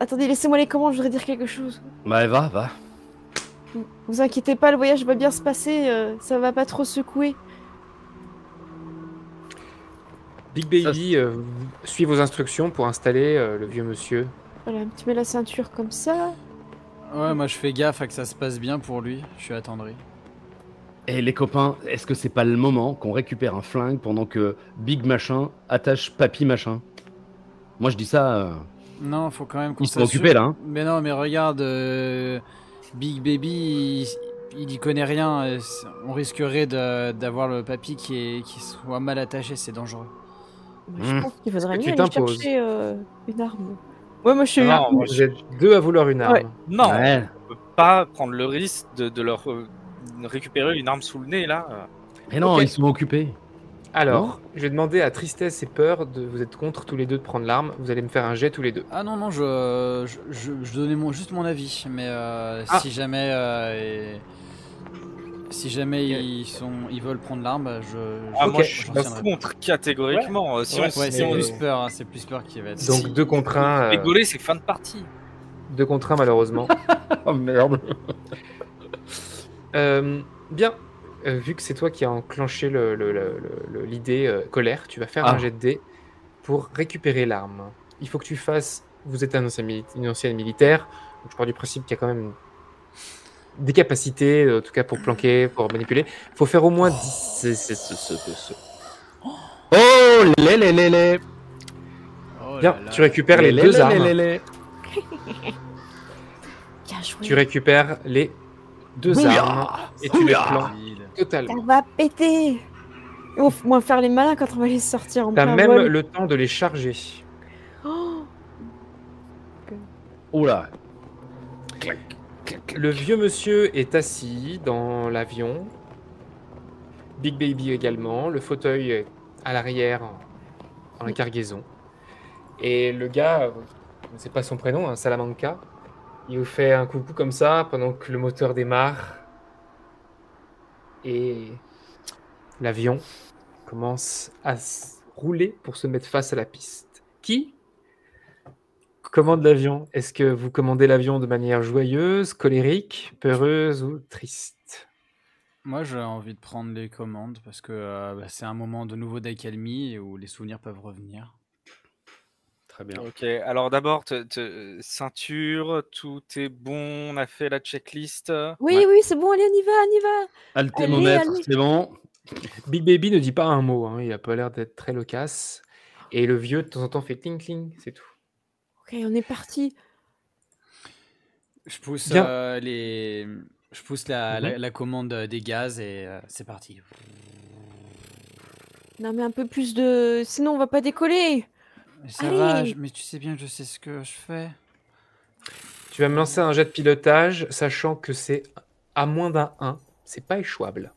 Attendez, laissez-moi les commandes, je voudrais dire quelque chose. Bah va. Vous inquiétez pas, le voyage va bien se passer, ça va pas trop secouer. Big Baby suit vos instructions pour installer le vieux monsieur. Voilà, tu mets la ceinture comme ça. Ouais, moi je fais gaffe à que ça se passe bien pour lui. Je suis attendri. Et les copains, est-ce que c'est pas le moment qu'on récupère un flingue pendant que Big Machin attache Papy Machin? Moi je dis ça. Non, faut quand même qu'on Ils sont s'assure- occupés là. Hein. Mais non, mais regarde, Big Baby, il y connaît rien. On risquerait d'avoir le papy qui soit mal attaché, c'est dangereux. Je pense qu'il faudrait que mieux tu aller t'imposes. chercher une arme. Ouais, moi je suis. Non, moi, Vous êtes deux à vouloir une arme. Ouais. Non, Ouais. on peut pas prendre le risque de leur récupérer une arme sous le nez là. Et non, Ok. ils sont occupés. Alors, je vais demander à Tristesse et Peur de vous êtes contre tous les deux de prendre l'arme. Vous allez me faire un jet tous les deux. Ah non, non, je donnais juste mon avis, mais Ah. si jamais Si jamais ils veulent prendre l'arme, bah, Ah, Ok. moi, je suis j'en tiendrai. contre catégoriquement. Si Ouais. on Ouais, c'est Mais- plus peur, hein, c'est plus peur qui va être. Donc, si- 2 contre 1. rigoler, c'est fin de partie. 2 contre 1, malheureusement. Oh merde. Bien. Vu que c'est toi qui as enclenché l'idée colère, tu vas faire un Ah. jet de dés pour récupérer l'arme. Il faut que tu fasses. Vous êtes une ancienne militaire, donc je pars du principe qu'il y a quand même des capacités, en tout cas pour planquer, pour manipuler. Il faut faire au moins 10. Oh les. Oh Bien, là là. tu récupères les 2 armes. Bien joué. Tu récupères les 2 Bouya. armes et tu les Bouya. planques Ça totalement. va péter. On va moins faire les malins quand on va les sortir en T'as plein même vol. le temps de les charger. Oh, Oula. Le vieux monsieur est assis dans l'avion. Big Baby également. Le fauteuil est à l'arrière dans la cargaison. Et le gars, c'est pas son prénom, hein, Salamanca, il vous fait un coucou comme ça pendant que le moteur démarre. Et l'avion commence à rouler pour se mettre face à la piste. Qui commande l'avion? Est-ce que vous commandez l'avion de manière joyeuse, colérique, peureuse ou triste? Moi, j'ai envie de prendre les commandes parce que c'est un moment de nouveau d'accalmie où les souvenirs peuvent revenir. Très bien. Ok, alors d'abord, ceinture, tout est bon, on a fait la checklist. oui, Ouais. oui, c'est bon, allez, on y va, on y va. Altémomètre, allez. c'est bon. Big Baby ne dit pas un mot, hein, il a pas l'air d'être très loquace. Et le vieux, de temps en temps, fait cling cling, c'est tout. Ok, on est parti. Je pousse Bien. je pousse la commande des gaz et c'est parti. Non, mais un peu plus de. Sinon, on va pas décoller. Mais ça Allez. va, mais tu sais bien que je sais ce que je fais. Tu vas me lancer un jet de pilotage, sachant que c'est à moins d'un 1, c'est pas échouable.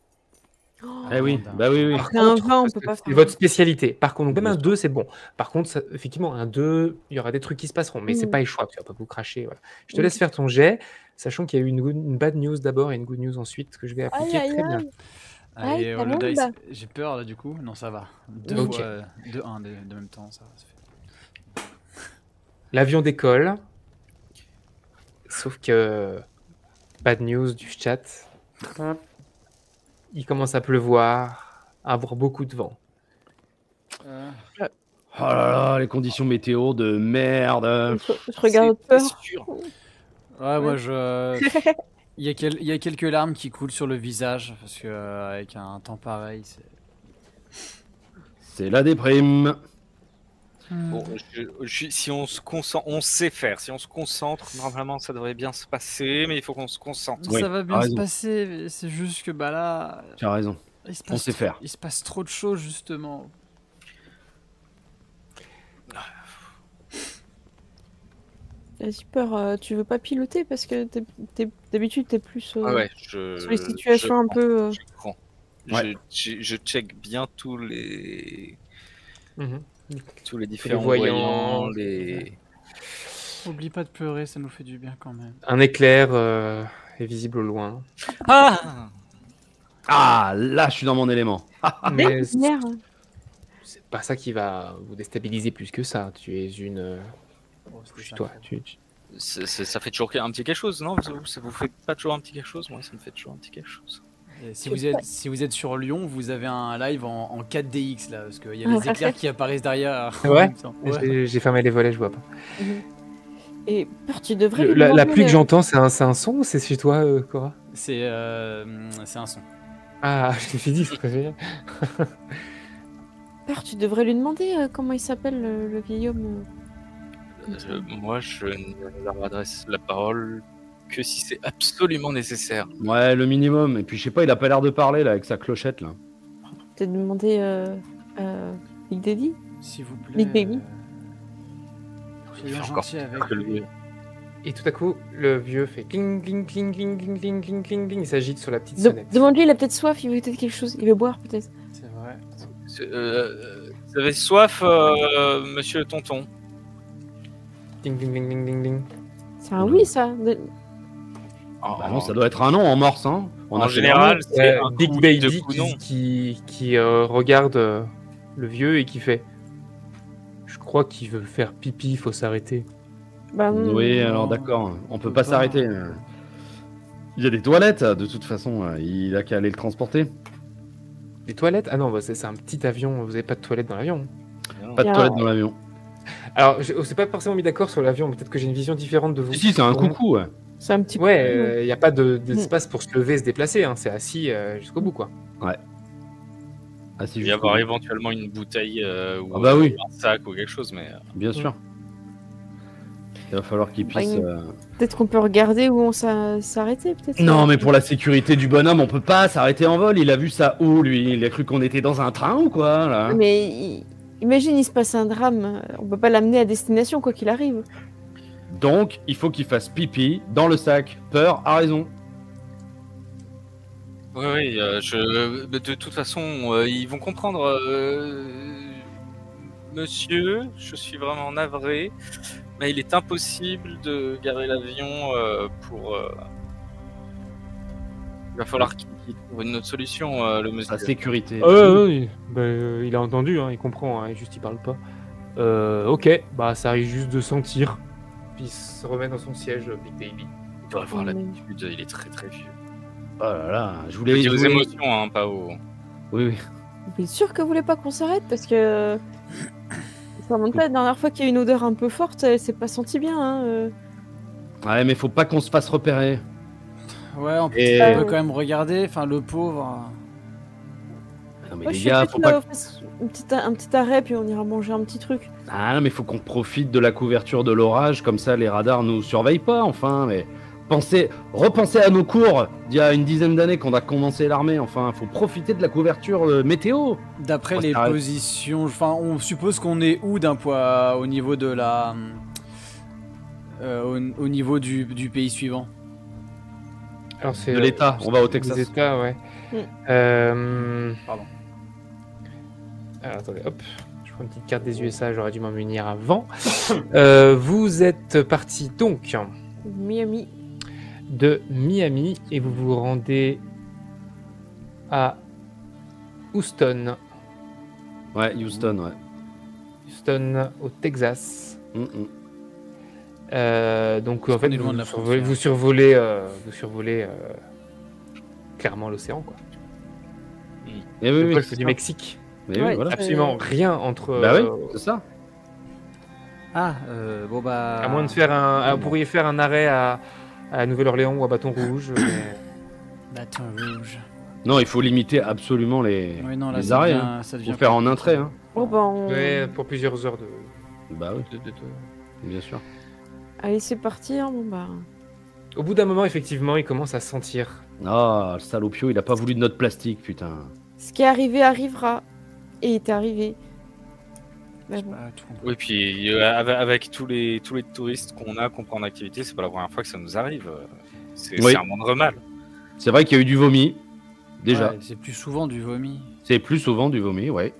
Oh, Eh oui, bah oui, oui. Par c'est un contre, 20, on parce peut que pas c'est faire. votre spécialité. Par contre, donc même Bien un sûr. 2, c'est bon. Par contre, effectivement, un 2, il y aura des trucs qui se passeront, mais c'est Mm. pas échouable, tu vas pas vous cracher. Voilà. Je te Ok. laisse faire ton jet, sachant qu'il y a eu une bad news d'abord et une good news ensuite que je vais appliquer Aïe, aïe, très bien. aïe. Allez, Aïe, on le ça dice. monte, là. J'ai peur là du coup. Non, ça va. Deux Ok. fois, 2-1 de même temps, ça fait. L'avion décolle, sauf que bad news du chat, il commence à pleuvoir, à avoir beaucoup de vent. Oh là là, les conditions météo de merde. Je regarde C'est peur. sûr. Ouais, moi Ouais. il y a quelques larmes qui coulent sur le visage parce que avec un temps pareil, c'est. C'est la déprime. Bon, si on se concentre, on sait faire. Si on se concentre, normalement, ça devrait bien se passer, mais il faut qu'on se concentre. Oui, Ça va t'as bien se raison. passer, mais c'est juste que bah là, Tu as raison. il se On sait faire. Il se passe trop de choses justement. Vas-y, peur, tu veux pas piloter parce que d'habitude, t'es plus Ah ouais, sur les situations un peu. Je prends. Ouais. Je check bien tous les Mhm. différents voyants, voyants, les. Oublie pas de pleurer, ça nous fait du bien quand même. Un éclair est visible au loin. Ah Ah, là, je suis dans mon élément. Mais Merde. c'est pas ça qui va vous déstabiliser plus que ça. Tu es une. Toi, Ça fait toujours un petit quelque chose, non? Ça vous fait pas toujours un petit quelque chose? Moi, ça me fait toujours un petit quelque chose. Et si vous êtes sur Lyon, vous avez un live en 4DX là, parce qu'il y a les éclairs qui apparaissent derrière. C'est vrai en même temps. Ouais. J'ai fermé les volets, je vois pas. Et peur, tu devrais lui La demander pluie que le- j'entends, c'est un son ou c'est chez toi, Cora? C'est un son. Ah, je me suis dit, c'est pas génial. Peur, tu devrais lui demander comment il s'appelle le vieil homme. Moi, je ne leur adresse la parole que si c'est absolument nécessaire. Ouais, le minimum. Et puis, je sais pas, il a pas l'air de parler là avec sa clochette là. Peut-être demander Big Daddy. S'il vous plaît. Big Baby. Soyez fait encore gentil avec que le lui. vieux. Et tout à coup, le vieux fait cling, cling, cling, cling, cling, cling, cling, cling, cling. Il s'agite sur la petite sonnette. Demande-lui, il a peut-être soif, il veut peut-être quelque chose. Il veut boire peut-être. C'est vrai. Vous avez soif, monsieur le tonton? Ding, ding, ding, ding, ding, ding. C'est un oui, ça. Bah non, ça doit être un nom en morse, hein. En général, c'est un Big coup, Baby deux coups, non. qui regarde le vieux et qui fait je crois qu'il veut faire pipi, il faut s'arrêter. Bah, Oui, alors d'accord, on peut pas s'arrêter. Il y a des toilettes, de toute façon, il a qu'à aller le transporter. Les toilettes? Ah non, bah, c'est un petit avion, vous avez pas de toilettes dans l'avion. Pas de toilettes dans l'avion. Alors, on s'est pas forcément mis d'accord sur l'avion, peut-être que j'ai une vision différente de vous. Si, c'est un coucou, ouais. c'est un petit Ouais, il n'y a pas d'espace pour se lever et se déplacer, hein. C'est assis jusqu'au bout, quoi. Ah, si, Il va y avoir éventuellement une bouteille ou Ah bah oui. un sac ou quelque chose, mais Bien sûr. Il va falloir qu'il puisse... Peut-être qu'on peut regarder où on s'arrêter, peut-être. Non, mais pour la sécurité du bonhomme, on peut pas s'arrêter en vol. Il a vu ça où, lui? Il a cru qu'on était dans un train ou quoi, là? Mais imagine, il se passe un drame. On peut pas l'amener à destination, quoi qu'il arrive. Donc, il faut qu'il fasse pipi dans le sac. Peur a raison. oui, de toute façon, ils vont comprendre. Monsieur, je suis vraiment navré, mais il est impossible de garer l'avion pour. Il va falloir qu'il trouve une autre solution, le monsieur. Sa sécurité. Oui, bah, il a entendu, hein, il comprend, hein, juste il parle pas. Ok, bah ça arrive juste de sentir. Puis il se remet dans son siège, Big Baby. Il doit avoir l'habitude, il est très très vieux. Oh là là, je Il voulais... dit aux émotions, hein, pas aux. Oui, oui. Vous êtes sûr que vous voulez pas qu'on s'arrête? Parce que. Ça remonte pas, la dernière fois qu'il y a une odeur un peu forte, elle s'est pas sentie bien. Hein. Ouais, mais faut pas qu'on se fasse repérer. Ouais, on peut, Et- on peut quand même regarder, enfin le pauvre. Non, mais Moi, les je suis gars, peut-être faut pas... un petit arrêt, puis on ira manger un petit truc. Ah non, mais faut qu'on profite de la couverture de l'orage, comme ça les radars nous surveillent pas, enfin, mais... Repensez à nos cours d'il y a une dizaine d'années quand on a commencé l'armée, enfin, faut profiter de la couverture météo. D'après On les s'arrête. positions, enfin, on suppose qu'on est où d'un point au niveau de la, au niveau du pays suivant. Alors, c'est De l'État, on va au des Texas. États, ouais. Pardon. Alors, attendez, hop. Je prends une petite carte des USA, j'aurais dû m'en munir avant. Vous êtes parti donc Miami. de Miami et vous vous rendez à Houston. Ouais, Houston, ouais. Houston, au Texas. Donc en On fait, est loin de la frontière. vous survolez clairement l'océan, quoi. Et oui, Le oui, golfe c'est du ça. Mexique. Mais Ouais. oui, voilà. Absolument rien entre. Bah oui, c'est ça. Ah, bon bah. À moins de faire vous pourriez faire un arrêt à Nouvelle-Orléans ou à Bâton Rouge. mais- Bâton rouge. Non, il faut limiter absolument les, Oui, non, là, les ça arrêts. devient- Hein. ça Faut devient faire en compliqué. un trait. Hein. Bon, bah, on... Ouais, pour plusieurs heures de. Bah oui, bien sûr. Allez, c'est parti. Hein. Bon, bah... Au bout d'un moment, effectivement, il commence à sentir. Ah, le salopio, il a pas voulu de notre plastique, putain. Ce qui est arrivé arrivera. Et il est arrivé. Mais bon. Pas tout compris. Oui, puis avec tous les touristes qu'on prend en activité, c'est pas la première fois que ça nous arrive. C'est Oui. un moindre mal. C'est vrai qu'il y a eu du vomi, déjà. Ouais, c'est plus souvent du vomi. C'est plus souvent du vomi, ouais.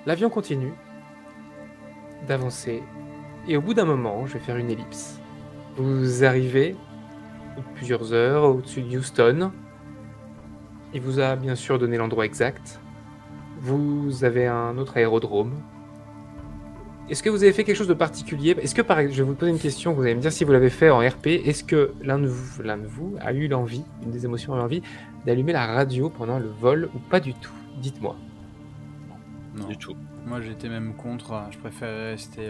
L'avion continue d'avancer. Et au bout d'un moment, je vais faire une ellipse. Vous arrivez, au bout de plusieurs heures, au-dessus de Houston. Il vous a bien sûr donné l'endroit exact. Vous avez un autre aérodrome. Est-ce que vous avez fait quelque chose de particulier? Est-ce que, je vais vous poser une question, vous allez me dire si vous l'avez fait en RP. Est-ce que l'un de vous a eu l'envie, une des émotions a eu l'envie, d'allumer la radio pendant le vol ou pas du tout? Dites-moi. Non. Du tout. Moi j'étais même contre, je préférais rester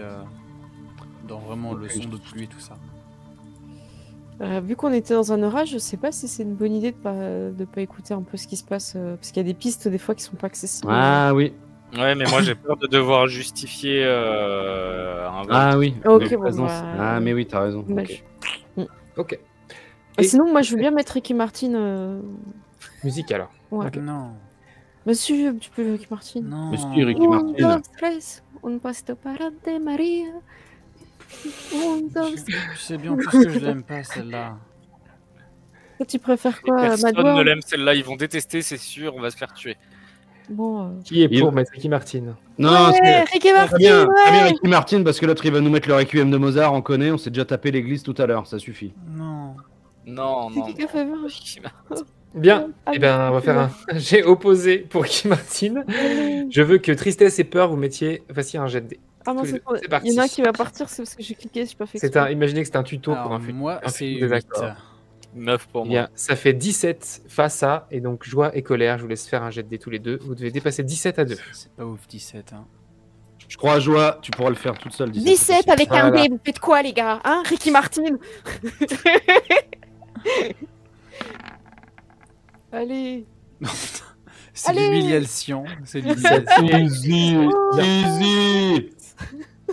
dans vraiment le son de pluie, tout ça. Vu qu'on était dans un orage, je sais pas si c'est une bonne idée de pas écouter un peu ce qui se passe. Parce qu'il y a des pistes des fois qui sont pas accessibles. Ah oui, Ouais, mais moi j'ai peur de devoir justifier un vol. ah oui. Ok, Mais bon, présence. bah, Ah mais oui, t'as raison. dommage. Ok. Ah, sinon, moi je veux bien mettre Ricky Martin. Musique alors. Ouais. Ok. Non, Monsieur, tu peux Ricky Martin. non. Monsieur Ricky Un, Martin. dos, tres, un pasto para de Maria. Un, dos. Tu sais bien en plus que je l'aime pas celle-là. Toi, tu préfères Et quoi, personne Mad World? ne l'aime celle-là, ils vont détester, c'est sûr, on va se faire tuer. Bon. Qui est Il- pour mettre Ricky Martin? Non, c'est Ricky très Martin, bien, très bien ouais. Ricky Martin, parce que l'autre il va nous mettre le Requiem de Mozart, on connaît, on s'est déjà tapé l'église tout à l'heure, ça suffit. Non. Non, C'est non. qui qui a fait vin? Bien. Ah, Eh ben, on va faire un jet opposé pour Ricky Martin. Je veux que tristesse et peur, vous fassiez un jet de dés. Ah non, Tous les c'est deux. pas... C'est parti. Il y en a un qui va partir, c'est parce que j'ai cliqué, j'ai pas fait C'est imaginez que c'est un tuto Alors, pour un film. moi, un c'est film 8. désaccord. 9 pour Eh moi. bien, ça fait 17 face à, et donc joie et colère. Je vous laisse faire un jet de dés tous les deux. Vous devez dépasser 17 à 2. C'est pas ouf, 17. Hein. Je crois à Joie, tu pourras le faire toute seule. 17 avec un Voilà. dé, vous faites quoi, les gars? Hein, Ricky Martin? Allez. C'est Allez. l'humiliation. C'est l'humiliation. Easy, easy.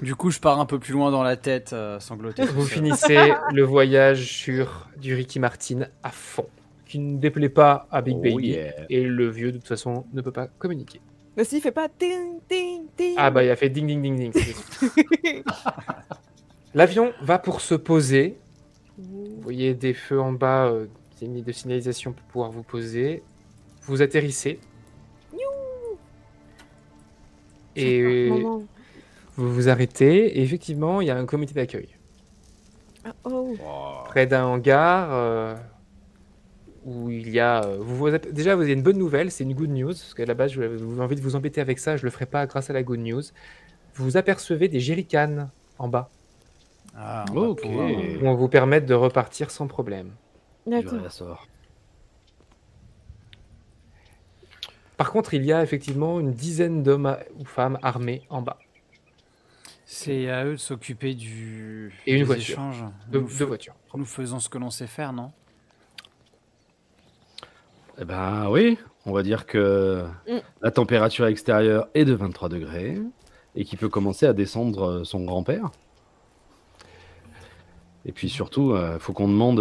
Du coup, je pars un peu plus loin dans la tête, sangloté. Vous finissez le voyage sur du Ricky Martin à fond, qui ne déplaît pas à Big Oh Baby, yeah. et le vieux de toute façon ne peut pas communiquer. Mais s'il fait pas ding, ding, ding. Ah bah il a fait ding ding ding ding. c'est sûr. L'avion va pour se poser. Vous voyez des feux en bas, des lignes de signalisation pour pouvoir vous poser. Vous atterrissez. Et Maman. vous vous arrêtez, et effectivement il y a un comité d'accueil. Ah, oh. Près d'un hangar où il y a... déjà, vous avez une bonne nouvelle, c'est une good news, parce qu'à la base, j'avais envie de vous embêter avec ça, je le ferai pas grâce à la good news. Vous apercevez des jerrycans en bas, Ah, Ok. qui vont vous permettre de repartir sans problème. D'accord. Par contre, il y a effectivement une dizaine d'hommes ou femmes armés en bas, C'est à eux de s'occuper du. Et une des voiture. échanges. deux Nous, voitures. nous faisons ce que l'on sait faire, non? Eh ben oui, on va dire que la température extérieure est de 23 degrés et qu'il peut commencer à descendre son grand-père. Et puis surtout, faut qu'on demande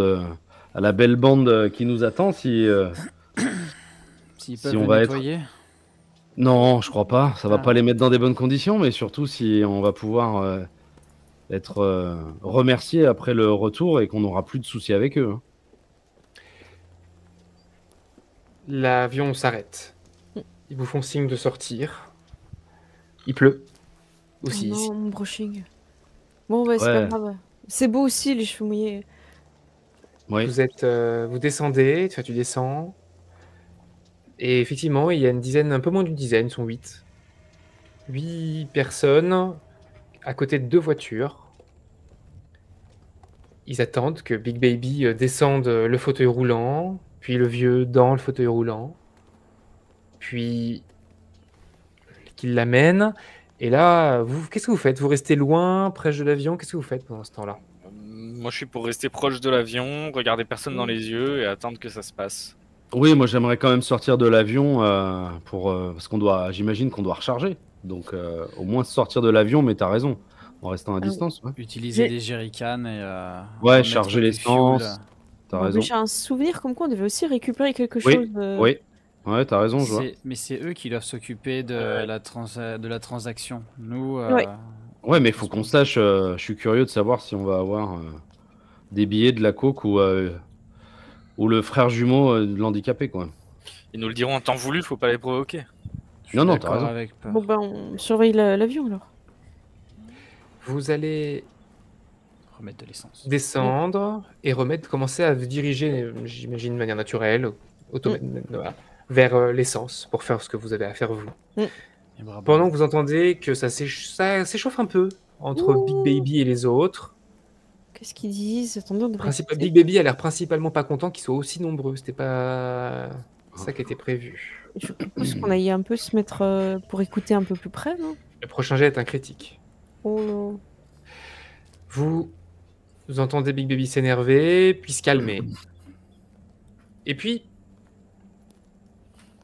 à la belle bande qui nous attend si... S'ils Si peuvent on le va nettoyer. Non, je crois pas. Ça va Ah. pas les mettre dans des bonnes conditions, mais surtout si on va pouvoir être remercié après le retour et qu'on n'aura plus de soucis avec eux. Hein. L'avion s'arrête. Ils vous font signe de sortir. Il pleut. Aussi Oh ici. non, mon brushing. Bon, ouais, c'est pas Ouais. grave. C'est beau aussi, les cheveux mouillés. Oui. Vous descendez, enfin, tu descends. Et effectivement, il y a une dizaine, un peu moins d'une dizaine, ils sont 8. 8 personnes à côté de 2 voitures. Ils attendent que Big Baby descende le fauteuil roulant, puis le vieux dans le fauteuil roulant, puis qu'il l'amène. Et là, qu'est-ce que vous faites? Vous restez loin, proche de l'avion? Qu'est-ce que vous faites pendant ce temps-là? Moi, je suis pour rester proche de l'avion, regarder personne dans les yeux et attendre que ça se passe. Oui, moi j'aimerais quand même sortir de l'avion parce qu'on doit, j'imagine qu'on doit recharger. Donc au moins sortir de l'avion, mais t'as raison, en restant à distance. Ouais, Utiliser J'ai- des jerrycans et. Ouais, remettre charger du l'essence. fuel. T'as Bon, raison. mais j'ai un souvenir comme quoi on devait aussi récupérer quelque Oui, chose. Oui, ouais, t'as raison, je vois. Mais c'est eux qui doivent s'occuper de, de la transaction. Nous. Ouais. Ouais, mais faut qu'on sache. Je suis curieux de savoir si on va avoir des billets de la coke ou le frère jumeau de l'handicapé, quoi. Ils nous le diront en temps voulu, faut pas les provoquer. Je suis Non, non, t'as d'accord raison. avec peur. Bon, ben, on surveille l'avion alors. Vous allez Remettre de l'essence. descendre et commencer à vous diriger, j'imagine de manière naturelle, voilà, vers l'essence pour faire ce que vous avez à faire vous. Et bravo. Pendant que vous entendez que ça s'échauffe un peu entre Ouh. Big Baby et les autres. Qu'est-ce qu'ils disent? Attendez, on devrait... Big Baby a l'air principalement pas content qu'ils soient aussi nombreux. C'était pas ça qui était prévu. Je propose qu'on aille un peu se mettre pour écouter un peu plus près, non? Le prochain jet est un critique. Oh Vous entendez Big Baby s'énerver, puis se calmer. Et puis,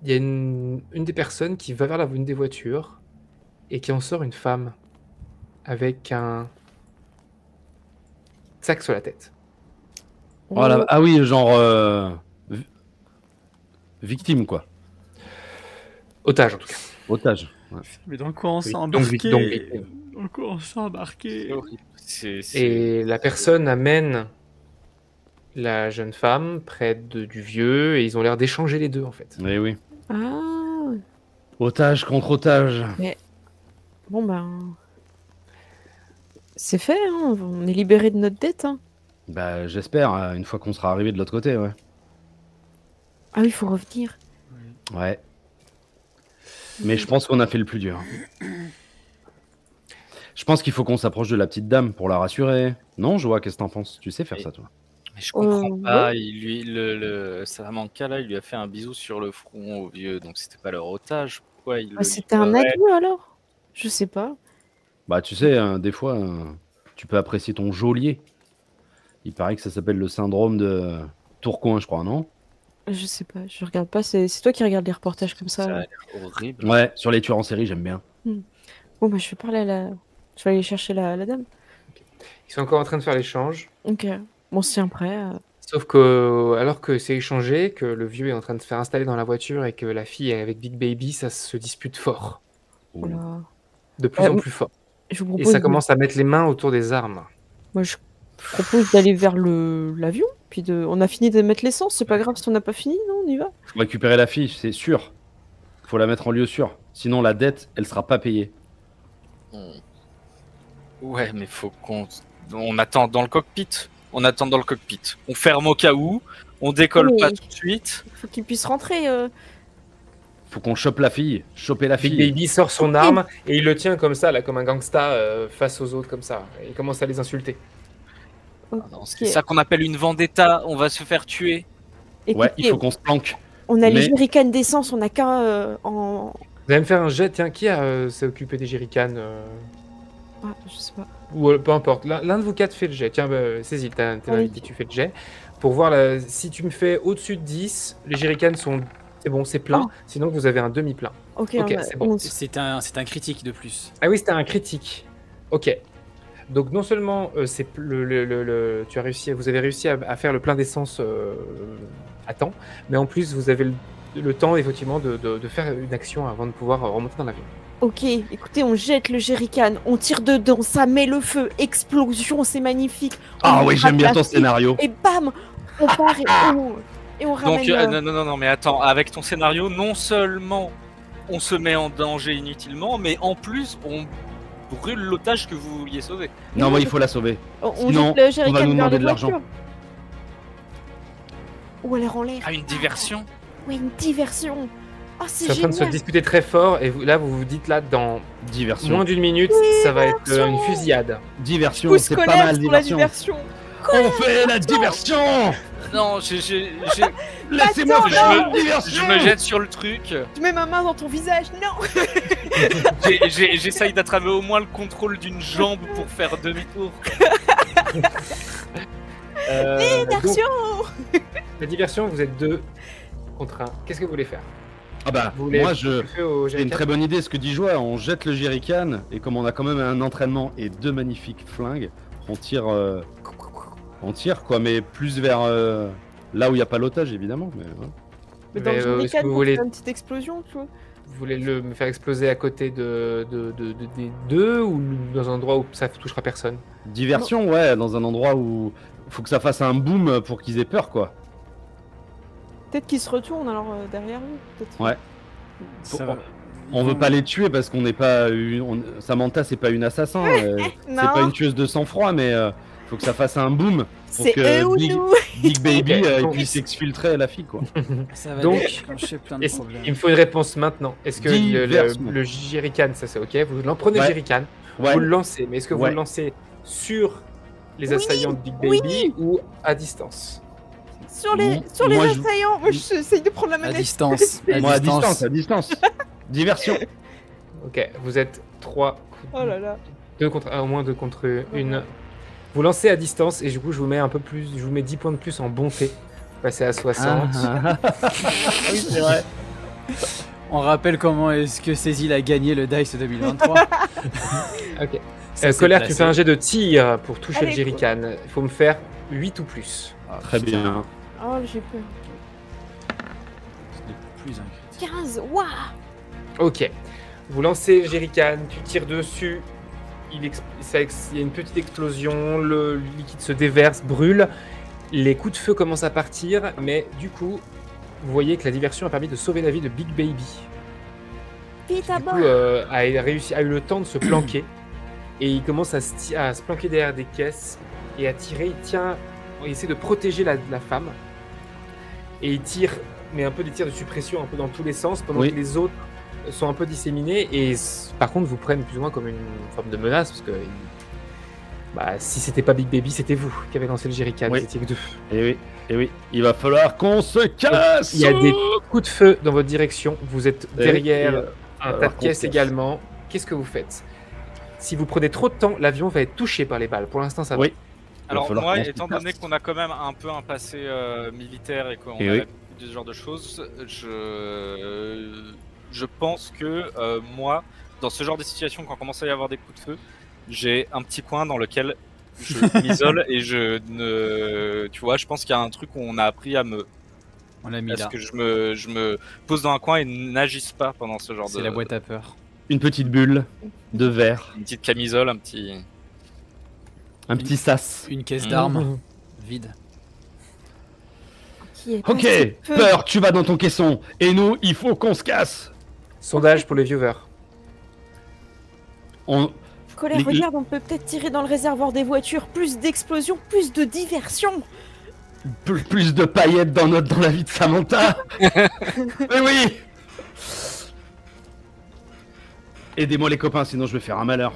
il y a une des personnes qui va vers une des voitures et qui en sort une femme avec un sac sur la tête. là. Oh là- ah oui, genre victime, quoi. Otage, en tout cas. Otage. Ouais. Mais dans quoi on s'est Donc, embarqué victime. Dans quoi on s'est embarqué C'est horrible. Et la personne amène la jeune femme près du vieux et ils ont l'air d'échanger les deux, en fait. Eh oui. Ah, Otage contre otage. Bon ben... C'est fait, hein. On est libéré de notre dette. Hein. Bah, j'espère, une fois qu'on sera arrivé de l'autre côté, ouais. Ah oui, il faut revenir. Ouais. Mais je pense qu'on a fait le plus dur. Je pense qu'il faut qu'on s'approche de la petite dame pour la rassurer. Non, Joa, qu'est-ce que t'en penses? Tu sais faire ça, toi? Mais je comprends pas. Le Salamanca là, il lui a fait un bisou sur le front au vieux, donc c'était pas leur otage. Pourquoi il C'était un adieu alors? Je sais pas. Bah, tu sais, des fois, tu peux apprécier ton geôlier. Il paraît que ça s'appelle le syndrome de Tourcoing, je crois, non? Je sais pas, je regarde pas. C'est toi qui regardes les reportages comme ça. Ça a là. l'air horrible. Ouais, sur les tueurs en série, j'aime bien. Bon, bah je vais parler à la... Je vais aller chercher la dame. Ils sont encore en train de faire l'échange. Ok. Bon, on se tient prêt. Sauf que, alors que c'est échangé, que le vieux est en train de se faire installer dans la voiture et que la fille est avec Big Baby, ça se dispute fort. Voilà. De plus en plus fort. Je vous Et propose ça commence à mettre les mains autour des armes. Moi, je propose d'aller vers l'avion. Puis on a fini de mettre l'essence. C'est pas grave si on n'a pas fini, non? On y va. Faut récupérer la fille, c'est sûr. Faut la mettre en lieu sûr. Sinon, la dette, elle sera pas payée. Ouais, mais faut on attend dans le cockpit. On attend dans le cockpit. On ferme au cas où. On décolle Oui. pas tout de suite. Faut qu'il puisse rentrer. Faut qu'on chope la fille. Choper la Big fille. Baby sort son arme et il le tient comme ça, là, comme un gangsta face aux autres, comme ça. Et il commence à les insulter. C'est ça qu'on appelle une vendetta. On va se faire tuer. Écoutez, Ouais, il faut qu'on se planque. on a les mais- jerrycans d'essence. On a qu'à en... Vous allez me faire un jet, tiens, qui s'est occupé des jerrycans Ah, je sais pas. Ou peu importe, l'un de vous quatre fait le jet. Tiens, Cécile, t'es Oui. invité, tu fais le jet. Pour voir, si tu me fais au-dessus de 10, les jerrycans sont... C'est bon, c'est plein. Oh. Sinon, vous avez un demi-plein. Ok, Ok, c'est bon. C'est un critique de plus. Ah oui, c'était un critique. Ok. Donc non seulement c'est tu as réussi, vous avez réussi à faire le plein d'essence à temps, mais en plus vous avez le temps effectivement de faire une action avant de pouvoir remonter dans l'avion. Ok, écoutez, on jette le jerrycan, on tire dedans, ça met le feu, explosion, c'est magnifique. Ah On oui, j'aime attrape bien la ton fille, scénario. Et bam, on part et on ramène. Donc non, mais attends. Avec ton scénario, non seulement on se met en danger inutilement, mais en plus on brûle l'otage que vous vouliez sauver. Non, moi, il faut la sauver. on sinon, jette le on va jerrycan nous vers demander les de l'argent. voitures. Ou elle est en l'air. Ah, une diversion. Ouais, une diversion. Oh, c'est C'est en train de se génial. disputer très fort et là vous vous dites là dans Diversion. moins d'une minute ça va être une fusillade. Diversion, Pouce c'est pas scolaire mal, pour la diversion. diversion. On fait la diversion. Non, Laissez-moi Attends, faire non. la diversion. je me jette sur le truc. Je mets ma main dans ton visage. Non. J'essaye d'attraper au moins le contrôle d'une jambe pour faire demi-tour. Donc, Diversion. la diversion, vous êtes 2 contre 1. Qu'est-ce que vous voulez faire? Ah bah, Vous voulez moi, le feu au c'est une jerrycan très bonne idée ce que dit Joa. On jette le jerrycan et comme on a quand même un entraînement et 2 magnifiques flingues, on tire quoi, mais plus vers là où il n'y a pas l'otage évidemment. Mais, ouais. Mais dans le est-ce que jerrycan, vous on voulez- fait une petite explosion, tu vois. Vous voulez me faire exploser à côté des deux ou dans un endroit où ça touchera personne? Diversion, ouais, dans un endroit où faut que ça fasse un boom pour qu'ils aient peur quoi. Peut-être qu'ils se retournent alors derrière nous. Peut-être. Ouais. Ça va. On veut pas les tuer parce qu'on n'est pas Samantha c'est pas une assassin, c'est Non. pas une tueuse de sang-froid, mais faut que ça fasse un boom pour C'est que eux ou Big, nous. Big Baby Ok, il donc- puisse exfiltrer la fille quoi. Ça va Donc, déclencher plein de Est-ce- problèmes. il me faut une réponse maintenant. Est-ce que Diversement. le jerrycan, ça c'est ok? Vous prenez Ouais. le jerrycan, Ouais. vous le lancez, mais est-ce que vous Ouais. le lancez sur les Oui, assaillants de Big oui. Baby ou à distance? Sur les Moi, je- assaillants. Moi, j'essaye de prendre la À manette. distance. Moi à distance. Diversion. Ok, vous êtes 3, Oh là là. 2 contre 1, au moins 2 contre 1. Vous lancez à distance et du coup je vous mets un peu plus, je vous mets 10 points de plus en bonté. Vous passez à 60. Oui, c'est vrai. On rappelle comment est-ce que Cécile a gagné le DICE 2023. Ok. Ça, c'est Colère, tu placé. fais un jet de tir pour toucher Allez, le jerrycan. Il faut me faire 8 ou plus. Très bien. Oh, j'ai peur. Plus un critique. 15. Waouh. Ok. Vous lancez le jerrycan, tu tires dessus. Il y a une petite explosion, le liquide se déverse, brûle. Les coups de feu commencent à partir, mais du coup, vous voyez que la diversion a permis de sauver la vie de Big Baby. Vite à du bord. coup, a eu le temps de se planquer. Et il commence à se planquer derrière des caisses et à tirer. Il essaie de protéger la femme. Et il tire, mais un peu des tirs de suppression un peu dans tous les sens, pendant Oui. que les autres sont un peu disséminés. Et par contre, vous prennent plus ou moins comme une forme de menace, parce que si c'était pas Big Baby, c'était vous qui avez lancé le jerrycan. Oui. Vous étiez que deux. Et oui, il va falloir qu'on se casse. Il y a des coups de feu dans votre direction. Vous êtes Et- derrière et, un tas alors de qu'on caisses se cache. également. Qu'est-ce que vous faites? Si vous prenez trop de temps, l'avion va être touché par les balles. Pour l'instant, ça va. Oui. Alors falloir moi, qu'on se étant casse. donné qu'on a quand même un peu un passé militaire et qu'on a Et oui. l'habitude de ce genre de choses, je pense que moi, dans ce genre de situation, quand commence à y avoir des coups de feu, j'ai un petit coin dans lequel je m'isole et tu vois, je pense qu'il y a un truc où on a appris à On l'a mis là. que je me pose dans un coin et n'agisse pas pendant ce genre C'est de... la boîte à peur. Une petite bulle de verre, Une petite camisole, un petit... un petit sas. Une caisse d'armes vide. Qui est Ok, passé peu. peur, tu vas dans ton caisson. Et nous, il faut qu'on se casse. Sondage pour les viewers. Colère, Les- regarde, on peut peut-être tirer dans le réservoir des voitures. Plus d'explosions, plus de diversion. Plus de paillettes dans la vie de Samantha. Mais oui. Aidez-moi les copains, sinon je vais faire un malheur.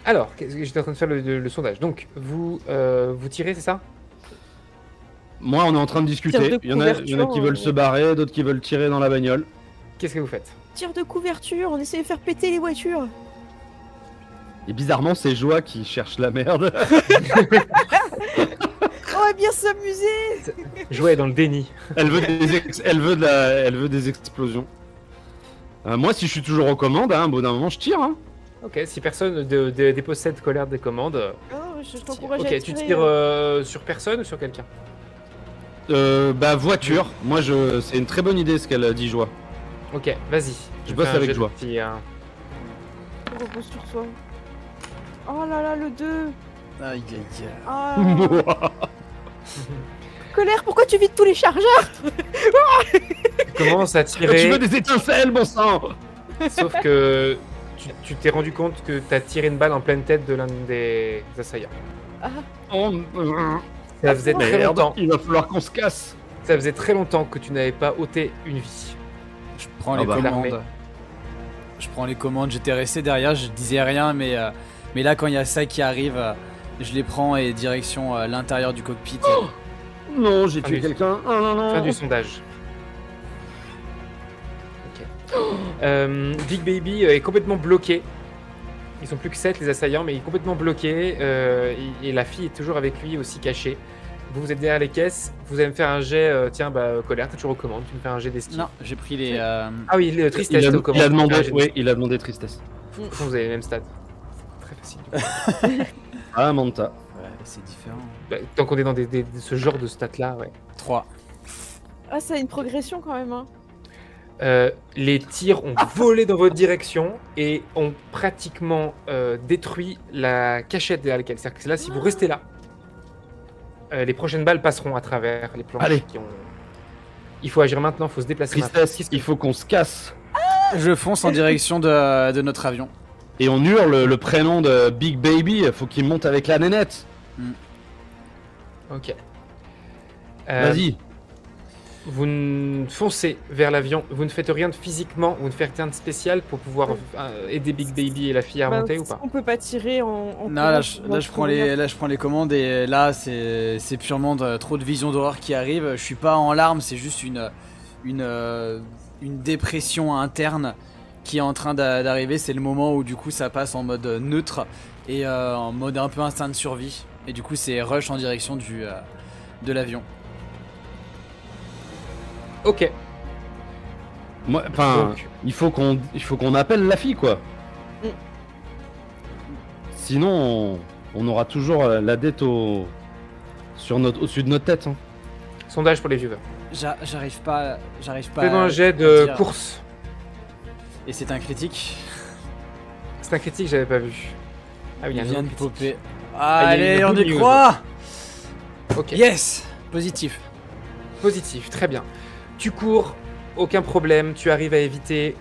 Alors, j'étais en train de faire le sondage. Donc, vous tirez, c'est ça? Moi, on est en train de discuter. Tir de Il y en a qui couverture, veulent se barrer, d'autres qui veulent tirer dans la bagnole. Qu'est-ce que vous faites? Tir de couverture, on essaie de faire péter les voitures. Et bizarrement, c'est Joie qui cherche la merde. On va bien s'amuser. Joie est dans le déni. Elle veut des explosions. Moi, si je suis toujours aux commandes, au bout d'un moment, je tire. Hein. Ok, si personne dépossède colère des commandes. Oh, je t'encourage à Ok, tu tirer. tires sur personne ou sur quelqu'un? Voiture. Moi, c'est une très bonne idée ce qu'elle dit, Joie. Ok, vas-y. Je bosse Fais un avec jet de Joie. tir. Je repose sur toi. Oh là là, le 2. Aïe aïe aïe. Ah. Colère, pourquoi tu vides tous les chargeurs? Tu commences à Tu tirer, veux des étincelles, bon sang. sauf que tu t'es rendu compte que t'as tiré une balle en pleine tête de l'un des assaillants. Ah. Oh, Ça faisait très merde, longtemps. il va falloir qu'on se casse. Ça faisait très longtemps que tu n'avais pas ôté une vie. Je prends Ah les bah. L'armée. commandes. Je prends les commandes, j'étais resté derrière, je disais rien, mais là quand il y a ça qui arrive, je les prends et direction l'intérieur du cockpit. Non, j'ai Ah, tué oui. quelqu'un. Oh non, non. Fin du sondage. Ok. Big Baby est complètement bloqué. Ils sont plus que 7 les assaillants, mais il est complètement bloqué. Et la fille est toujours avec lui aussi cachée. Vous êtes derrière les caisses. Vous allez me faire un jet. Colère, t'as toujours aux commandes. Tu me fais un jet d'esquive. Non, j'ai pris les. Ah oui, le tristesse, Il a, t'es aux commandes. il a demandé, Tu me fais un jet oui, il a demandé tristesse. d'esquive. De toute façon, vous avez les mêmes stats. Très facile. Ah, Manta. Ouais, c'est différent. Bah, tant qu'on est dans ce genre de stats là, ouais. 3. Ah, ça a une progression quand même. Hein. Les tirs ont volé dans votre direction et ont pratiquement détruit la cachette derrière laquelle. C'est-à-dire que là, si vous restez là, les prochaines balles passeront à travers les planches. Allez. Il faut agir maintenant, il faut se déplacer maintenant. Tristesse, il faut qu'on se casse. Je fonce en direction de notre avion. Et on hurle le prénom de Big Baby, faut qu'il monte avec la nénette. Ok. Vas-y. Vous foncez vers l'avion, vous ne faites rien de physiquement, vous ne faites rien de spécial pour pouvoir aider Big Baby et la fille à remonter ou pas? On peut pas tirer en. Non, là je prends les commandes et là c'est purement trop de visions d'horreur qui arrivent. Je suis pas en larmes, c'est juste une dépression interne qui est en train d'arriver. C'est le moment où du coup ça passe en mode neutre et en mode un peu instinct de survie. Et du coup c'est rush en direction de l'avion. Ok. Moi, enfin, Donc, il faut qu'on appelle la fille, quoi. Mm. Sinon, on aura toujours la dette au-dessus de notre tête. Hein. sondage pour les viewers. J'arrive pas Fais-moi un jet à de dire. course. Et c'est un critique. C'est un critique, j'avais pas vu. Ah oui, il y a Il un vient de nouveau critique. popper. il y a Allez, une on good y news. croit. Ok. Yes. Positif. Positif, très bien. Tu cours aucun problème, tu arrives à éviter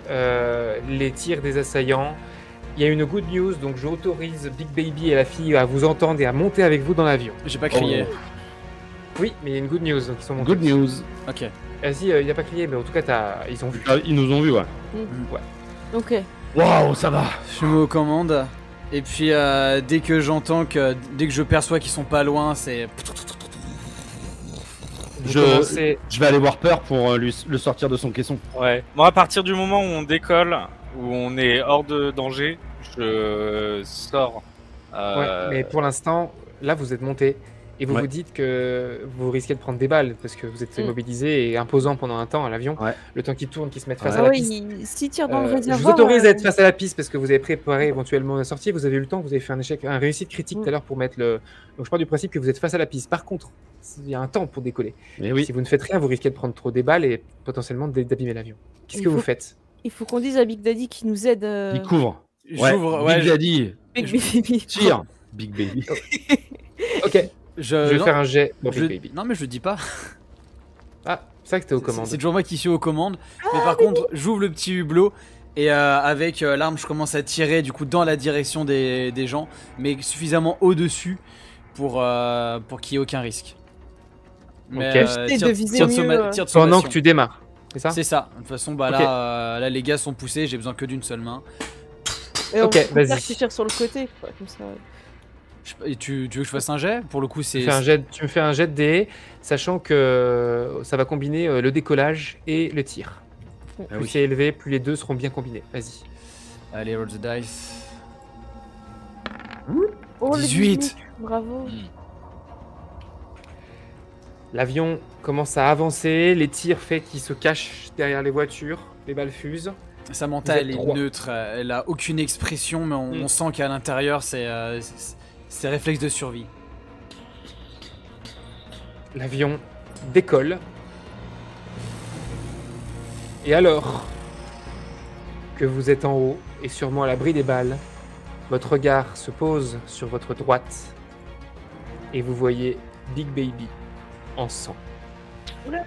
les tirs des assaillants. Il y a une good news, donc je autorise Big Baby et la fille à vous entendre et à monter avec vous dans l'avion. J'ai pas crié. Oui, mais il y a une good news, donc ils sont montés. Good news. Ok. Vas-y, il a pas crié, mais en tout cas, ils ont vu. Ah, ils nous ont vus, ouais. Ok. Waouh, ça va. Je me mets aux commandes. Et puis dès que je perçois qu'ils sont pas loin, c'est. Vous commencez- Je vais aller voir Peur pour le sortir de son caisson. Ouais. Moi, à partir du moment où on décolle, où on est hors de danger, je sors. Ouais, mais pour l'instant, là, vous êtes monté et vous Ouais. vous dites que vous risquez de prendre des balles parce que vous êtes immobilisé et imposant pendant un temps à l'avion. Ouais. Le temps qu'il tourne, qu'il se mette face Ah à la oui, piste. s'il tire dans le Je réservoir. vous autorise à être face à la piste parce que vous avez préparé éventuellement la sortie. Vous avez eu le temps, vous avez fait un réussite critique tout à l'heure pour mettre le. Donc je pars du principe que vous êtes face à la piste. Par contre, il y a un temps pour décoller. Mais oui. Si vous ne faites rien, vous risquez de prendre trop des balles et potentiellement d'abîmer l'avion. Qu'est-ce Il que vous faut- faites? Il faut qu'on dise à Big Daddy qu'il nous aide. Il couvre. J'ouvre. Big Daddy. Big Baby. Tire. Big Baby. Ok, je vais non, faire un jet pour je- Big Baby. Non, mais je le dis pas. Ah, c'est vrai que t'es aux commandes. C'est toujours moi qui suis aux commandes. Mais par contre, j'ouvre le petit hublot et avec l'arme, je commence à tirer du coup dans la direction des gens, mais suffisamment au-dessus pour qu'il n'y ait aucun risque. Mais, Ok. Essaye de viser mieux, tir de Pendant sommation. que tu démarres, c'est ça? C'est ça. De toute façon, bah Ok. là, les gars sont poussés, j'ai besoin que d'une seule main. Et Ok, on préfère vas-y. qu'il tire sur le côté, quoi, comme ça. Et tu veux que je fasse un jet? Pour le coup, c'est. Tu me fais un jet de dés, sachant que ça va combiner le décollage et le tir. Ah Plus oui. c'est élevé, plus les deux seront bien combinés. Vas-y. Allez, roll the dice. Oh, le 18. Bravo. L'avion commence à avancer, les tirs fait qu'il se cache derrière les voitures, les balles fusent. Samantha, Vous êtes elle est trois. neutre, elle a aucune expression, mais on sent qu'à l'intérieur, c'est réflexe de survie. L'avion décolle. Et alors que vous êtes en haut et sûrement à l'abri des balles, votre regard se pose sur votre droite et vous voyez Big Baby en sang. Oula.